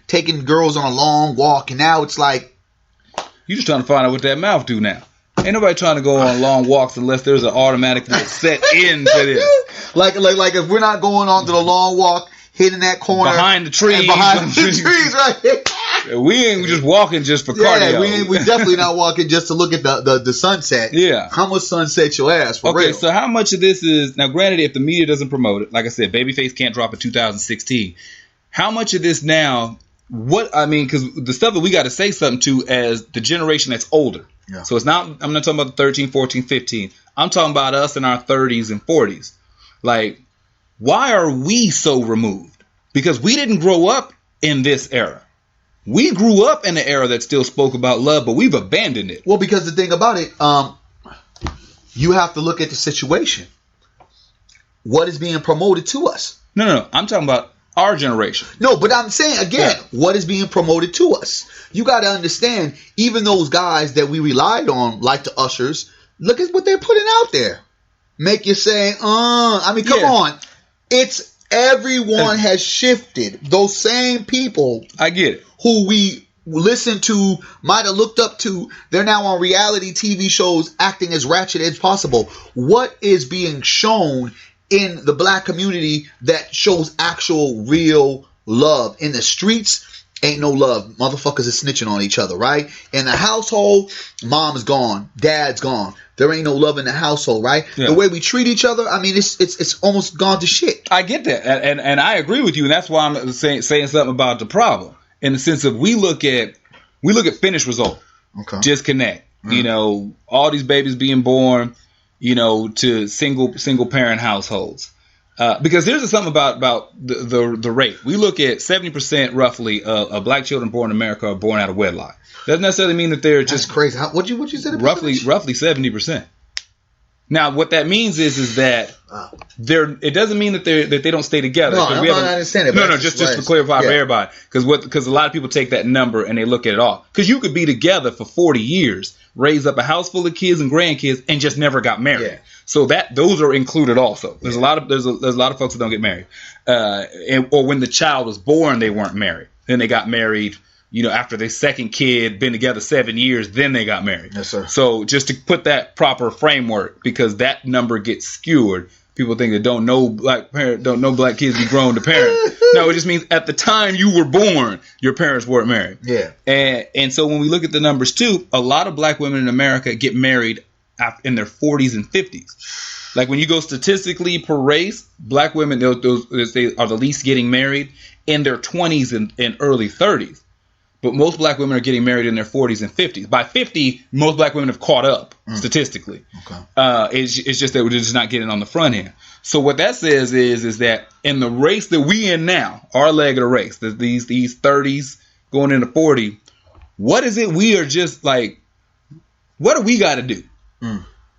Taking girls on a long walk, and now it's like. You just trying to find out what that mouth do now. Ain't nobody trying to go on long walks unless there's an automatic set in to this. Like if we're not going on to the long walk, hitting that corner behind the trees, right? We ain't just walking just for cardio. We definitely not walking just to look at the sunset. Yeah, how much sunset your ass for real? Okay, so how much of this is now? Granted, if the media doesn't promote it, like I said, Babyface can't drop in 2016. How much of this now? Because the stuff that we got to say something to as the generation that's older. Yeah. So it's not. I'm not talking about the 13, 14, 15. I'm talking about us in our 30s and 40s. Like, why are we so removed? Because we didn't grow up in this era. We grew up in an era that still spoke about love, but we've abandoned it. Well, because the thing about it, you have to look at the situation. What is being promoted to us? No. I'm talking about our generation. No, but I'm saying, again, what is being promoted to us? You got to understand, even those guys that we relied on, like the ushers, look at what they're putting out there. Make you say, come on. It's everyone has shifted. Those same people. I get it. Who we listened to, might have looked up to, they're now on reality TV shows acting as ratchet as possible. What is being shown in the black community that shows actual real love? In the streets, ain't no love. Motherfuckers are snitching on each other, right? In the household, mom's gone, dad's gone. There ain't no love in the household, right? Yeah. The way we treat each other, it's almost gone to shit. I get that, and I agree with you, and that's why I'm saying something about the problem in the sense of we look at finished result, disconnect. All these babies being born, to single parent households. Because there's something about the rate. We look at 70% roughly of black children born in America are born out of wedlock. Doesn't necessarily mean that they're just crazy. What'd you say? Roughly 70%. Now, what that means is that it doesn't mean that they don't stay together. No, I understand it. No, just to clarify for everybody, because a lot of people take that number and they look at it all. Because you could be together for 40 years, raise up a house full of kids and grandkids, and just never got married. Yeah. So those are included also. There's a lot of folks that don't get married, or when the child was born, they weren't married. Then they got married after their second kid, been together 7 years, then they got married. Yes, sir. So just to put that proper framework, because that number gets skewed. People think that don't know black kids be grown to parent. No, it just means at the time you were born, your parents weren't married. Yeah. And so when we look at the numbers too, a lot of black women in America get married in their 40s and 50s. Like when you go statistically per race, black women they are the least getting married in their 20s and early 30s. But most black women are getting married in their 40s and 50s. By 50, most black women have caught up statistically. Okay. It's just that we're just not getting on the front end. So what that says is that in the race that we in now, our leg of the race, these 30s going into 40, what is it we are just like, what do we got to do?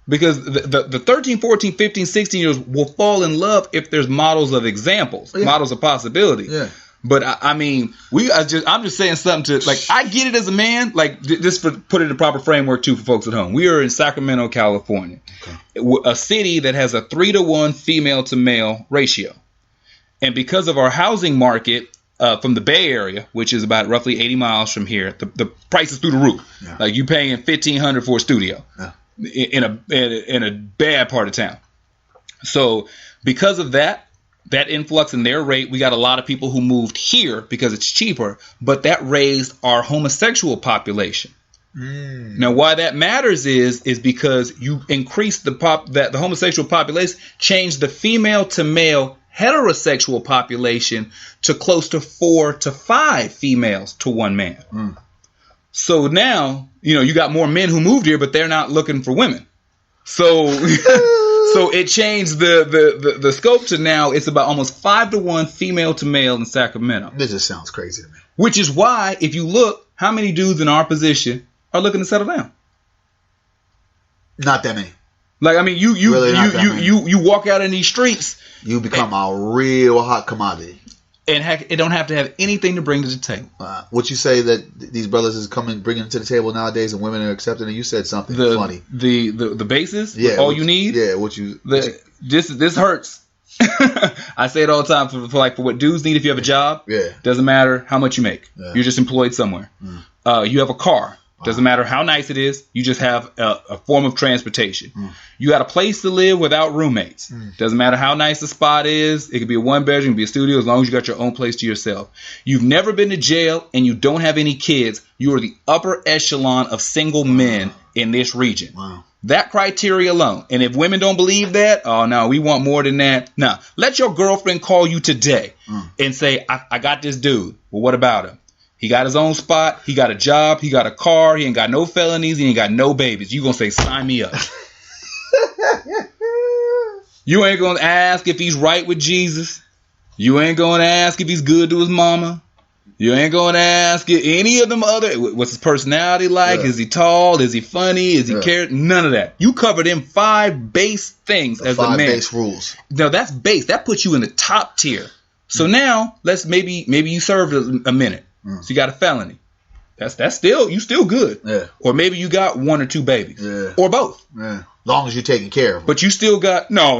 Because the 13, 14, 15, 16 years will fall in love if there's models of examples, models of possibility. Yeah. But I mean, I'm just saying something to, like, I get it as a man, like, just for put it in the proper framework too for folks at home. We are in Sacramento, California, a city that has a 3-to-1 female to male ratio. And because of our housing market from the Bay Area, which is about roughly 80 miles from here, the price is through the roof. Yeah. Like you paying $1,500 for a studio in a bad part of town. So because of that influx in their rate, we got a lot of people who moved here because it's cheaper, but that raised our homosexual population. Now, why that matters is because you increase the homosexual population, change the female to male heterosexual population to close to 4 to 5 females to 1 man. So now, you got more men who moved here, but they're not looking for women. So so it changed the scope to now it's about almost 5-to-1 female to male in Sacramento. This just sounds crazy to me. Which is why, if you look, how many dudes in our position are looking to settle down? Not that many. Like, I mean, you walk out in these streets, you become a real hot commodity. And heck, it don't have to have anything to bring to the table. What you say that these brothers is bringing to the table nowadays, and women are accepting it. You said something funny. The basis, all you need. Yeah, this hurts. I say it all the time for what dudes need. If you have a job, doesn't matter how much you make. Yeah. You're just employed somewhere. You have a car. Doesn't matter how nice it is. You just have a form of transportation. You got a place to live without roommates. Doesn't matter how nice the spot is. It could be a 1-bedroom, it could be a studio, as long as you got your own place to yourself. You've never been to jail and you don't have any kids. You are the upper echelon of single men in this region. Wow. That criteria alone. And if women don't believe that, oh no, we want more than that. Now, let your girlfriend call you today and say, I got this dude. Well, what about him? He got his own spot. He got a job. He got a car. He ain't got no felonies. He ain't got no babies. You gonna say, sign me up. You ain't gonna ask if he's right with Jesus. You ain't gonna ask if he's good to his mama. You ain't gonna ask any of them other. What's his personality like? Is he tall? Is he funny? Is he cared? None of that. You covered in 5 base things as a man. 5 base rules. Now that's base. That puts you in the top tier. So now maybe you served a minute. So you got a felony. That's still good. Yeah. Or maybe you got 1 or 2 babies. Yeah. Or both. Yeah. Long as you're taking care of them. But you still got no.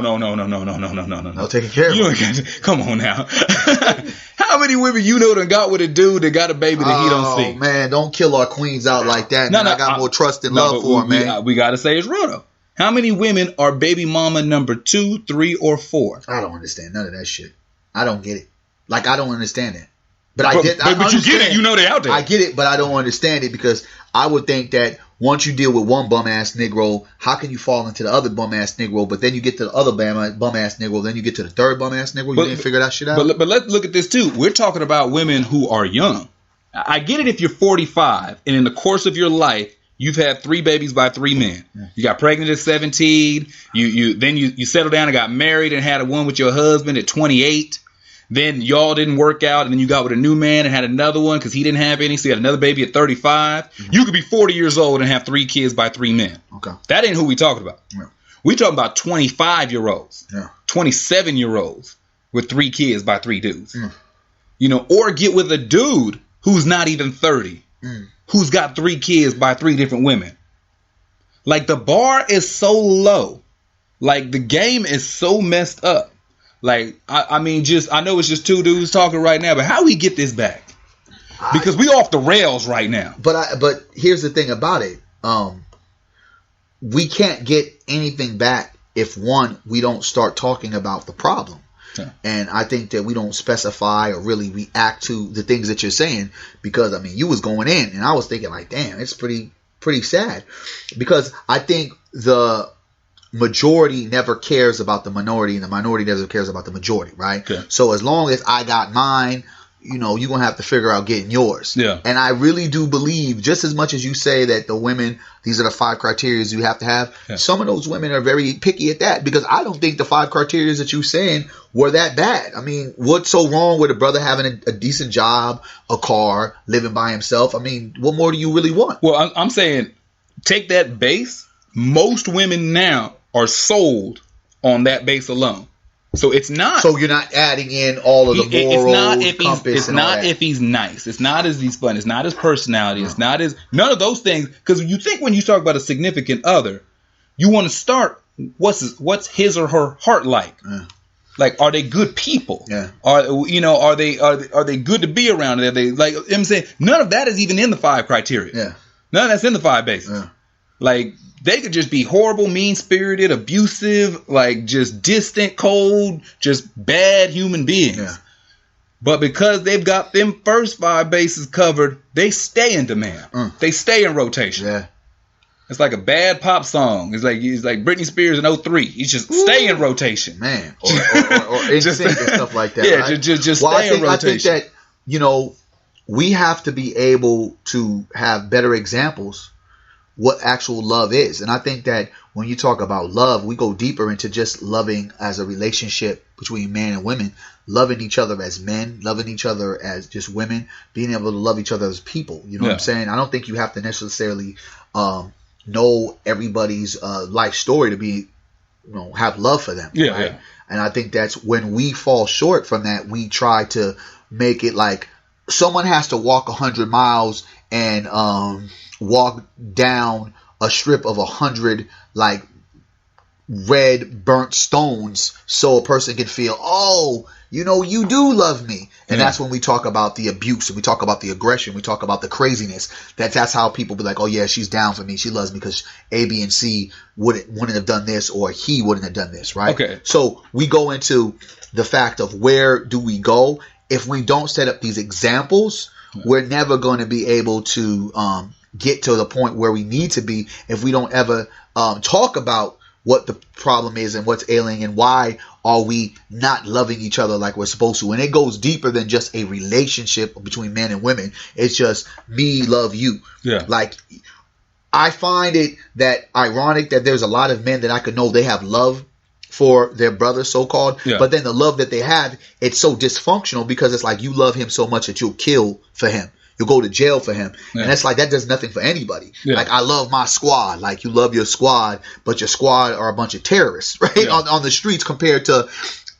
Taking care of them. Come on now. How many women done got with a dude that got a baby that he don't see? Oh man, don't kill our queens out like that. I got more trust and love for them, man. We gotta say it's real though. How many women are baby mama number 2, 3, or 4? I don't understand none of that shit. I don't get it. Like, I don't understand it. But you get it. You know they're out there. I get it, but I don't understand it because I would think that once you deal with one bum-ass Negro, how can you fall into the other bum-ass Negro? But then you get to the other bum-ass Negro, then you get to the third bum-ass Negro. You didn't figure that shit out? But let's look at this, too. We're talking about women who are young. I get it if you're 45, and in the course of your life, you've had 3 babies by 3 men. You got pregnant at 17. Then you settled down and got married and had one with your husband at 28. Then y'all didn't work out, and then you got with a new man and had another one because he didn't have any, so you had another baby at 35. You could be 40 years old and have 3 kids by 3 men. Okay. That ain't who we talking about. Yeah. We talking about 25-year-olds, 27-year-olds with 3 kids by 3 dudes. Or get with a dude who's not even 30, who's got 3 kids by 3 different women. Like, the bar is so low. Like, the game is so messed up. Like, I know it's just 2 dudes talking right now, but how we get this back? Because we off the rails right now. But here's the thing about it. We can't get anything back if, one, we don't start talking about the problem. Yeah. And I think that we don't specify or really react to the things that you're saying, because, I mean, you was going in and I was thinking like, damn, it's pretty sad, because I think the majority never cares about the minority and the minority never cares about the majority, right? Okay. So as long as I got mine, you know, you're going to have to figure out getting yours. Yeah. And I really do believe, just as much as you say that the women, these are the 5 criteria you have to have, some of those women are very picky at that, because I don't think the 5 criteria that you're saying were that bad. I mean, what's so wrong with a brother having a decent job, a car, living by himself? I mean, what more do you really want? Well, I'm saying, take that base. Most women now are sold on that base alone. So it's not. So you're not adding in all of the morals, it's not if he's nice. It's not as he's fun. It's not his personality. No. It's not his, none of those things. Because you think when you talk about a significant other, you want to start what's his or her heart like. Yeah. Like, are they good people? Yeah. Are they good to be around? Are they, like I'm saying, none of that is even in the 5 criteria. Yeah. None of that's in the 5 bases. Yeah. Like, they could just be horrible, mean-spirited, abusive, like just distant, cold, just bad human beings. Yeah. But because they've got them first 5 bases covered, they stay in demand. They stay in rotation. Yeah. It's like a bad pop song. It's like Britney Spears in 03. You just stay in rotation. Man. Or just and stuff like that. Yeah, right? just stay in rotation. I think that, you know, we have to be able to have better examples what actual love is. And I think that when you talk about love, we go deeper into just loving as a relationship between man and women, loving each other as men, loving each other as just women, being able to love each other as people. You know what I'm saying? I don't think you have to necessarily know everybody's life story to be, you know, have love for them. Yeah, right? Yeah. And I think that's when we fall short from that, we try to make it like someone has to walk 100 miles and walk down a strip of 100 like red burnt stones so a person can feel, oh, you know, you do love me. And that's when we talk about the abuse, and we talk about the aggression, we talk about the craziness. That's how people be like, oh yeah, she's down for me, she loves me because A, B, and C wouldn't have done this, or he wouldn't have done this, right? Okay. So we go into the fact of where do we go if we don't set up these examples. We're never going to be able to get to the point where we need to be if we don't ever talk about what the problem is and what's ailing and why are we not loving each other like we're supposed to. And it goes deeper than just a relationship between men and women. It's just me love you. Yeah. Like, I find it that ironic that there's a lot of men that I could know they have love for their brother, so-called, but then the love that they have, it's so dysfunctional because it's like you love him so much that you'll kill for him. You'll go to jail for him. Yeah. And it's like, that does nothing for anybody. Yeah. Like, I love my squad. Like, you love your squad, but your squad are a bunch of terrorists, right? Yeah. On the streets, compared to,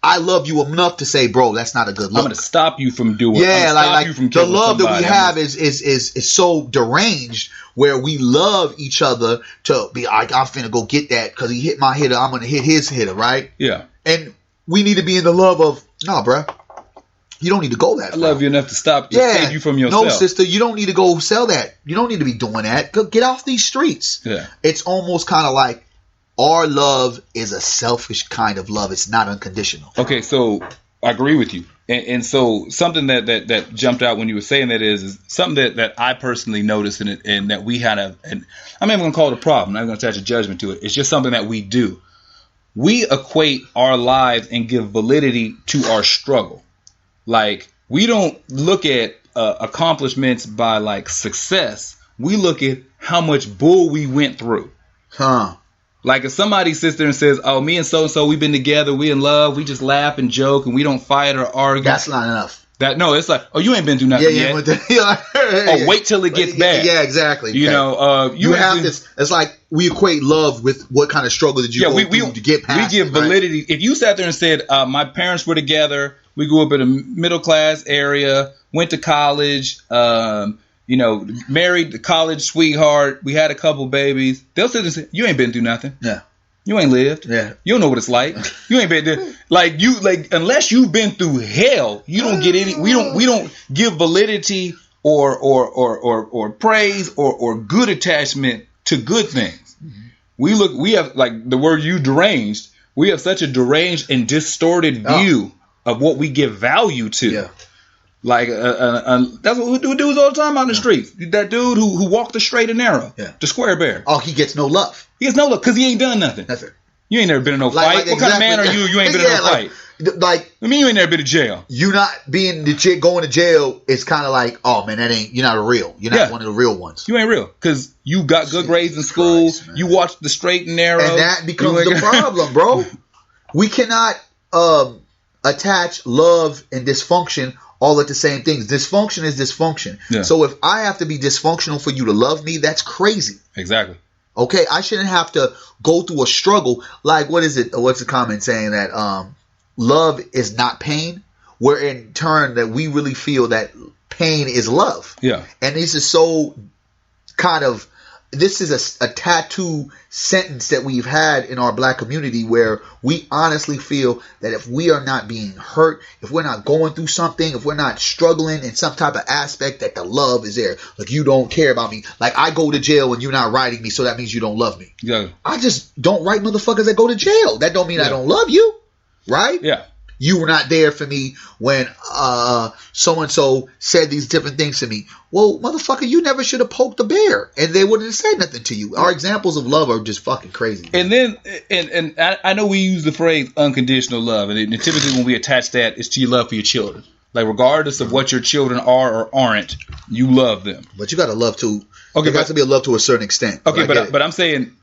I love you enough to say, bro, that's not a good look. I'm going to stop you from doing. Yeah, like the love that we have is so deranged, where we love each other to be like, I'm finna go get that because he hit my hitter, I'm going to hit his hitter, right? Yeah. And we need to be in the love of, nah, bruh. You don't need to go that far. I love you enough to save you from yourself. No, sister, you don't need to go sell that. You don't need to be doing that. Go get off these streets. Yeah. It's almost kind of like our love is a selfish kind of love. It's not unconditional. Okay, so I agree with you. And so something that jumped out when you were saying that is something that I personally noticed and that we had and I'm not even going to call it a problem. I'm not going to attach a judgment to it. It's just something that we do. We equate our lives and give validity to our struggle. Like, we don't look at accomplishments by like success. We look at how much bull we went through. Huh. Like, if somebody sits there and says, oh, me and so-and-so, we've been together, we in love, we just laugh and joke and we don't fight or argue. That's not enough. No, it's like, oh, you ain't been through nothing yet. Oh, wait till it gets bad. Yeah, exactly. You know, you have this. It's like we equate love with what kind of struggle did you go through to get past. We give validity. Right? If you sat there and said, my parents were together, we grew up in a middle class area, went to college, married the college sweetheart, we had a couple babies, they'll sit and say, you ain't been through nothing. Yeah. You ain't lived. Yeah. You don't know what it's like. You ain't been there. Unless you've been through hell, you don't get any. We don't give validity or praise or good attachment to good things. We have, like the word you, deranged. We have such a deranged and distorted view of what we give value to. Yeah. Like that's what we do dudes all the time out in the streets. That dude who walked the straight and narrow, the square bear. Oh, he gets no love. He gets no love because he ain't done nothing. That's it. You ain't never been in no fight. What kind of man are you? You ain't been in no fight. Like, I mean, you ain't never been to jail. You not being going to jail is kind of like, oh man, you're not a real. You're not one of the real ones. You ain't real because you got good grades in school. Christ, you watched the straight and narrow, and that becomes the problem, bro. We cannot attach love and dysfunction all at the same things. Dysfunction is dysfunction. Yeah. So if I have to be dysfunctional for you to love me, that's crazy. Exactly. Okay, I shouldn't have to go through a struggle. Like, what is it? What's the comment saying that love is not pain? Where in turn that we really feel that pain is love. Yeah. And this is so kind of, this is a tattoo sentence that we've had in our black community where we honestly feel that if we are not being hurt, if we're not going through something, if we're not struggling in some type of aspect, that the love is there. Like, you don't care about me. Like, I go to jail and you're not writing me, so that means you don't love me. Yeah. I just don't write motherfuckers that go to jail. That don't mean I don't love you. Right? Yeah. You were not there for me when so-and-so said these different things to me. Well, motherfucker, you never should have poked the bear, and they wouldn't have said nothing to you. Our examples of love are just fucking crazy. And then, and I know we use the phrase unconditional love, and typically when we attach that, it's to your love for your children. Like, regardless of what your children are or aren't, you love them. But you got to love to. Okay, there has to be a love to a certain extent. Okay, but I'm saying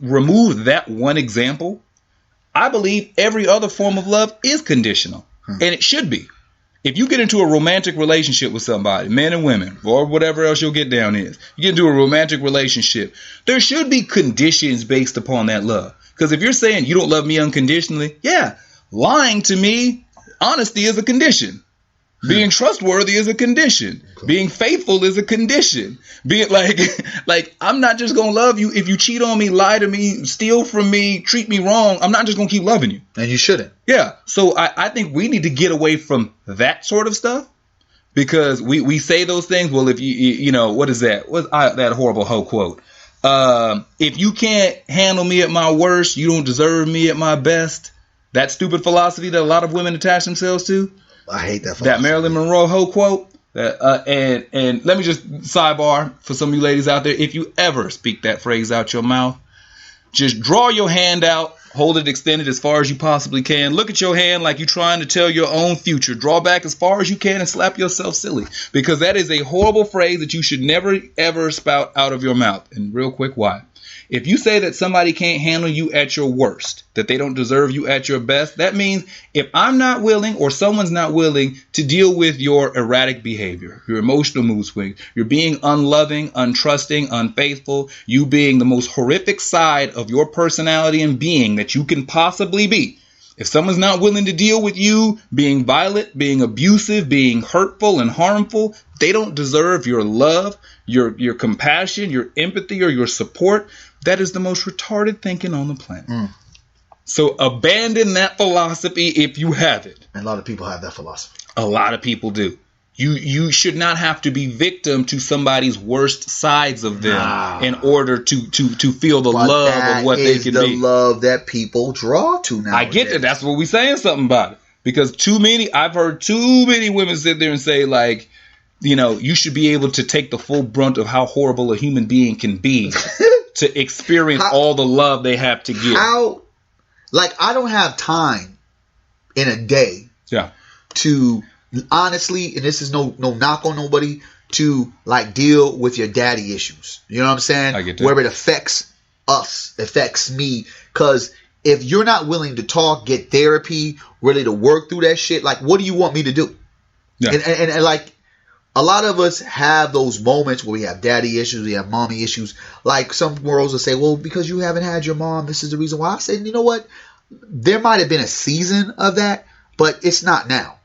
remove that one example. I believe every other form of love is conditional, and it should be. If you get into a romantic relationship with somebody, men and women, or whatever else you'll get down is, you get into a romantic relationship, there should be conditions based upon that love. Because if you're saying you don't love me unconditionally, lying to me, honesty is a condition. Being trustworthy is a condition. Okay. Being faithful is a condition. Being like I'm not just gonna love you if you cheat on me, lie to me, steal from me, treat me wrong. I'm not just gonna keep loving you. And you shouldn't. Yeah. So I think we need to get away from that sort of stuff because we say those things. Well, if you know what is that? What's that horrible hoe quote? If you can't handle me at my worst, you don't deserve me at my best. That stupid philosophy that a lot of women attach themselves to. I hate that. That Marilyn Monroe hoe quote. And let me just sidebar for some of you ladies out there. If you ever speak that phrase out your mouth, just draw your hand out, hold it extended as far as you possibly can. Look at your hand like you're trying to tell your own future. Draw back as far as you can and slap yourself silly. Because that is a horrible phrase that you should never, ever spout out of your mouth. And real quick, why? If you say that somebody can't handle you at your worst, that they don't deserve you at your best, that means if I'm not willing or someone's not willing to deal with your erratic behavior, your emotional mood swings, you're being unloving, untrusting, unfaithful, you being the most horrific side of your personality and being that you can possibly be. If someone's not willing to deal with you being violent, being abusive, being hurtful and harmful, they don't deserve your love, your compassion, your empathy, or your support. That is the most retarded thinking on the planet. So abandon that philosophy if you have it. And a lot of people have that philosophy. A lot of people do. You should not have to be victim to somebody's worst sides of them in order to feel the love of what they can be. That is the love that people draw to now. I get that. That's what we're saying something about it. Because I've heard too many women sit there and say, like, you know, you should be able to take the full brunt of how horrible a human being can be to experience all the love they have to give. I don't have time in a day to honestly, and this is no knock on nobody, to like deal with your daddy issues. You know what I'm saying? I get that. Where it affects us, affects me. Because if you're not willing to talk, get therapy, really to work through that shit, like, what do you want me to do? Yeah. And like, a lot of us have those moments where we have daddy issues, we have mommy issues. Like, some girls will say, well, because you haven't had your mom, this is the reason why. I said, you know what? There might have been a season of that, but it's not now.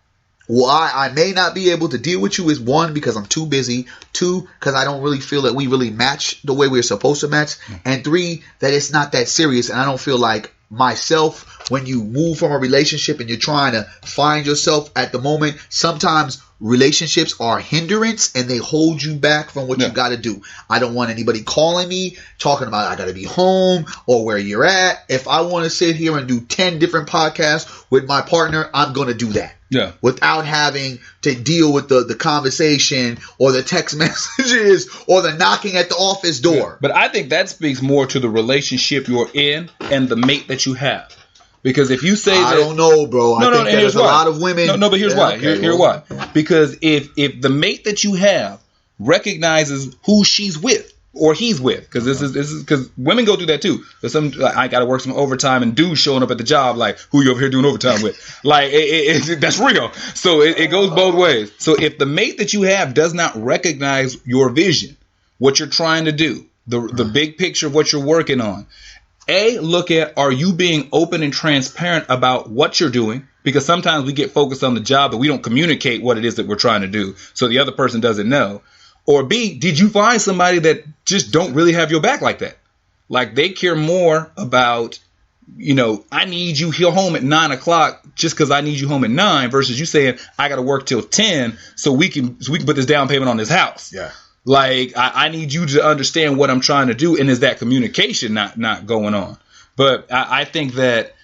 Why I may not be able to deal with you is, one, because I'm too busy. Two, because I don't really feel that we really match the way we're supposed to match. And three, that it's not that serious, and I don't feel like myself, when you move from a relationship and you're trying to find yourself at the moment, sometimes relationships are a hindrance and they hold you back from what you got to do. I don't want anybody calling me talking about I got to be home or where you're at. If I want to sit here and do 10 different podcasts with my partner, I'm going to do that. Yeah. Without having to deal with the conversation or the text messages or the knocking at the office door. Yeah. But I think that speaks more to the relationship you're in and the mate that you have. Because if you say I don't know, bro. I think there's a lot of women. No, but here's why. Here's why. Because if the mate that you have recognizes who she's with or he's with, because this is because women go through that too. There's some I got to work some overtime and dudes showing up at the job like, who you over here doing overtime with? Like that's real. So it goes both ways. So if the mate that you have does not recognize your vision, what you're trying to do, the big picture of what you're working on. Look at, are you being open and transparent about what you're doing? Because sometimes we get focused on the job, but we don't communicate what it is that we're trying to do. So the other person doesn't know. Or B, did you find somebody that just don't really have your back like that? Like they care more about, I need you here home at 9 o'clock just because I need you home at 9 versus you saying I got to work till 10 so we can put this down payment on this house. Yeah. Like, I need you to understand what I'm trying to do. And is that communication not going on? But I think that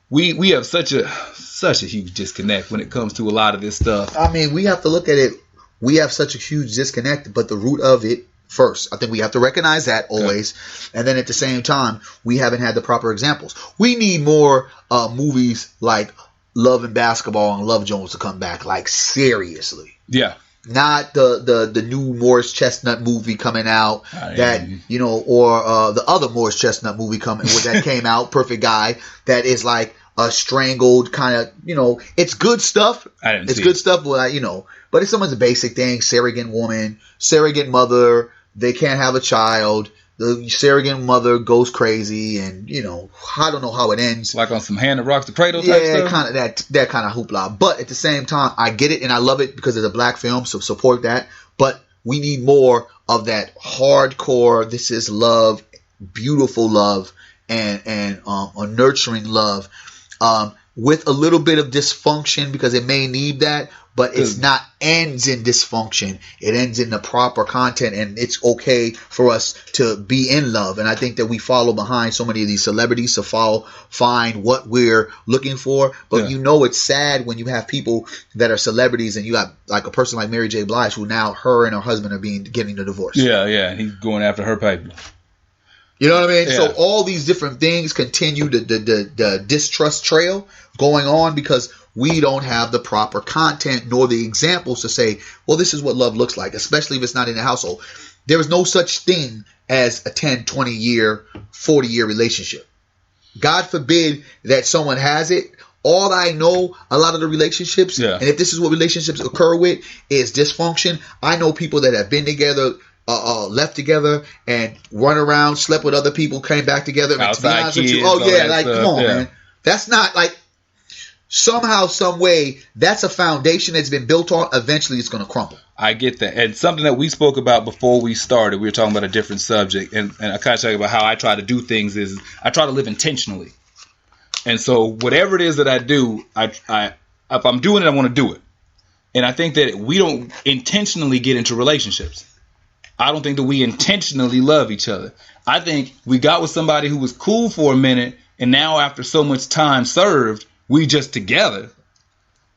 we have such a huge disconnect when it comes to a lot of this stuff. I mean, we have to look at it. We have such a huge disconnect, but the root of it first, I think we have to recognize that always. Okay. And then at the same time, we haven't had the proper examples. We need more movies like Love and Basketball and Love Jones to come back, like seriously. Yeah. Not the new Morris Chestnut movie coming out or the other Morris Chestnut movie that came out, Perfect Guy, that is like a strangled kind of, it's good stuff. It's good stuff, but it's someone's basic thing. Surrogate woman, surrogate mother, they can't have a child. The surrogate mother goes crazy, and I don't know how it ends. Like on some Hand That Rocks the Cradle type stuff? Yeah, kind of that kind of hoopla. But at the same time, I get it and I love it because it's a black film, so support that. But we need more of that hardcore. This is love, beautiful love, and a nurturing love, with a little bit of dysfunction because it may need that. But it's not ends in dysfunction. It ends in the proper content, and it's okay for us to be in love. And I think that we follow behind so many of these celebrities to find what we're looking for. But it's sad when you have people that are celebrities, and you got like a person like Mary J. Blige, who now her and her husband are getting a divorce. Yeah, and he's going after her paper. You know what I mean? Yeah. So all these different things continue the distrust trail going on because we don't have the proper content nor the examples to say, well, this is what love looks like, especially if it's not in the household. There is no such thing as a 10, 20 year, 40 year relationship. God forbid that someone has it. All I know, a lot of the relationships, and if this is what relationships occur with, is dysfunction. I know people that have been together, left together and run around, slept with other people, came back together. And to be honest with you, come on, man. That's not like, somehow, some way, that's a foundation that's been built on. Eventually, it's going to crumble. I get that. And something that we spoke about before we started, we were talking about a different subject. And I kind of talk about how I try to do things is I try to live intentionally. And so whatever it is that I do, if I'm doing it, I want to do it. And I think that we don't intentionally get into relationships. I don't think that we intentionally love each other. I think we got with somebody who was cool for a minute, and now after so much time served, we just together.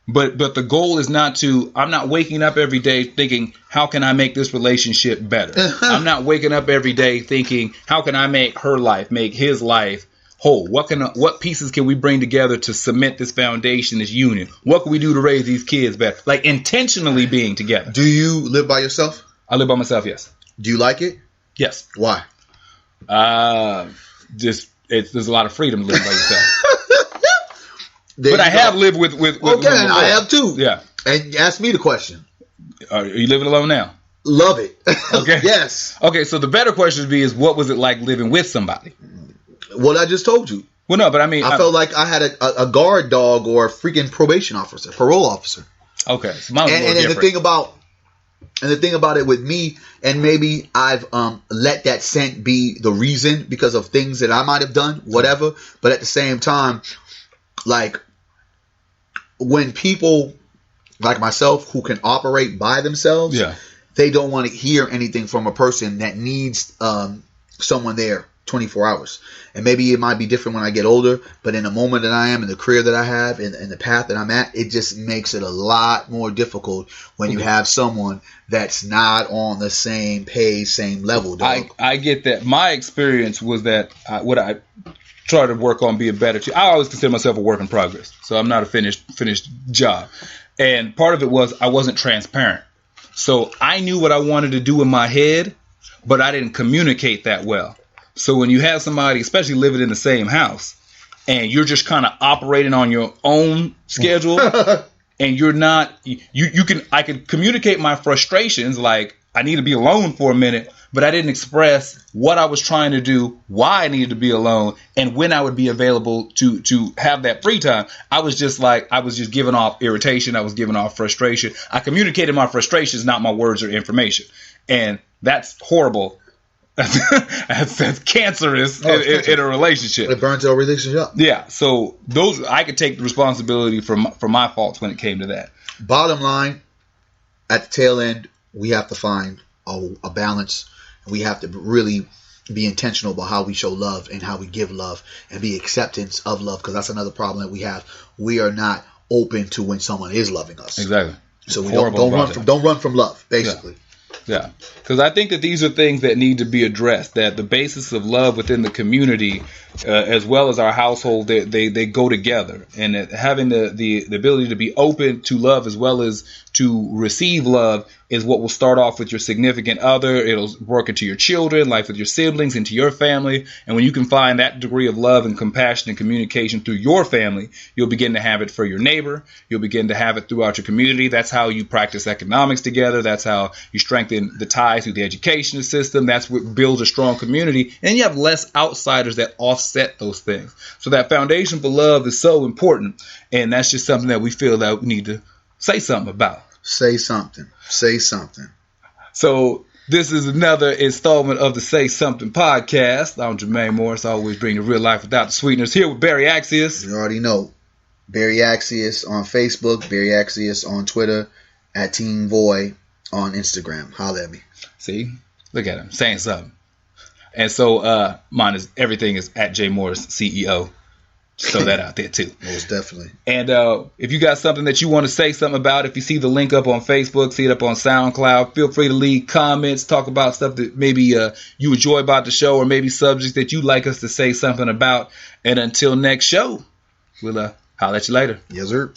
But the goal is I'm not waking up every day thinking, how can I make this relationship better? I'm not waking up every day thinking, how can I make her life, make his life whole? What pieces can we bring together to cement this foundation, this union? What can we do to raise these kids better? Like intentionally being together. Do you live by yourself? I live by myself, yes. Do you like it? Yes. Why? There's a lot of freedom to live by yourself. But I have lived with okay, and I have too. Yeah. And ask me the question. Are you living alone now? Love it. Okay. Yes. Okay, so the better question is what was it like living with somebody? What I just told you. Well, no, but I mean, I felt like I had a guard dog or a freaking probation officer, parole officer. Okay, so mine was and the thing about And the thing about it with me, and maybe I've let that scent be the reason because of things that I might have done, whatever. But at the same time, like when people like myself who can operate by themselves, they don't want to hear anything from a person that needs someone there 24 hours. And maybe it might be different when I get older, but in the moment that I am, in the career that I have, in the path that I'm at, it just makes it a lot more difficult when you have someone that's not on the same page, same level. Dog. I get that. My experience was that what I try to work on being better. I always consider myself a work in progress, so I'm not a finished job. And part of it was I wasn't transparent. So I knew what I wanted to do in my head, but I didn't communicate that well. So when you have somebody, especially living in the same house, and you're just kind of operating on your own schedule, and you're not, I can communicate my frustrations, like I need to be alone for a minute, but I didn't express what I was trying to do, why I needed to be alone, and when I would be available to have that free time. I was just giving off irritation. I was giving off frustration. I communicated my frustrations, not my words or information. And that's horrible. That's cancerous in a relationship. It burns our relationship up. Yeah. So I could take the responsibility for my faults when it came to that. Bottom line, at the tail end, we have to find a balance. We have to really be intentional about how we show love and how we give love and be acceptance of love, because that's another problem that we have. We are not open to when someone is loving us. Exactly. So we don't run from love, basically. Yeah, because I think that these are things that need to be addressed, that the basis of love within the community, as well as our household, they go together. And that having the ability to be open to love as well as to receive love is what will start off with your significant other. It'll work into your children, life with your siblings, into your family. And when you can find that degree of love and compassion and communication through your family, you'll begin to have it for your neighbor. You'll begin to have it throughout your community. That's how you practice economics together. That's how you strengthen the ties through the education system. That's what builds a strong community. And you have less outsiders that offset those things. So that foundation for love is so important. And that's just something that we feel that we need to say something about. Say something. So this is another installment of the Say Something podcast. I'm Jermaine Morris. I always bring the real life without the sweeteners. Here with Berry Accius. You already know. Berry Accius on Facebook. Berry Accius on Twitter. At Team Voy on Instagram. Holla at me. See? Look at him. Saying something. And so mine is everything is at J Morris CEO. Throw that out there too. Most definitely. And if you got something that you want to say something about, if you see the link up on Facebook, see it up on SoundCloud, feel free to leave comments, talk about stuff that maybe you enjoy about the show, or maybe subjects that you'd like us to say something about. And until next show, we'll holler at you later. Yes, sir.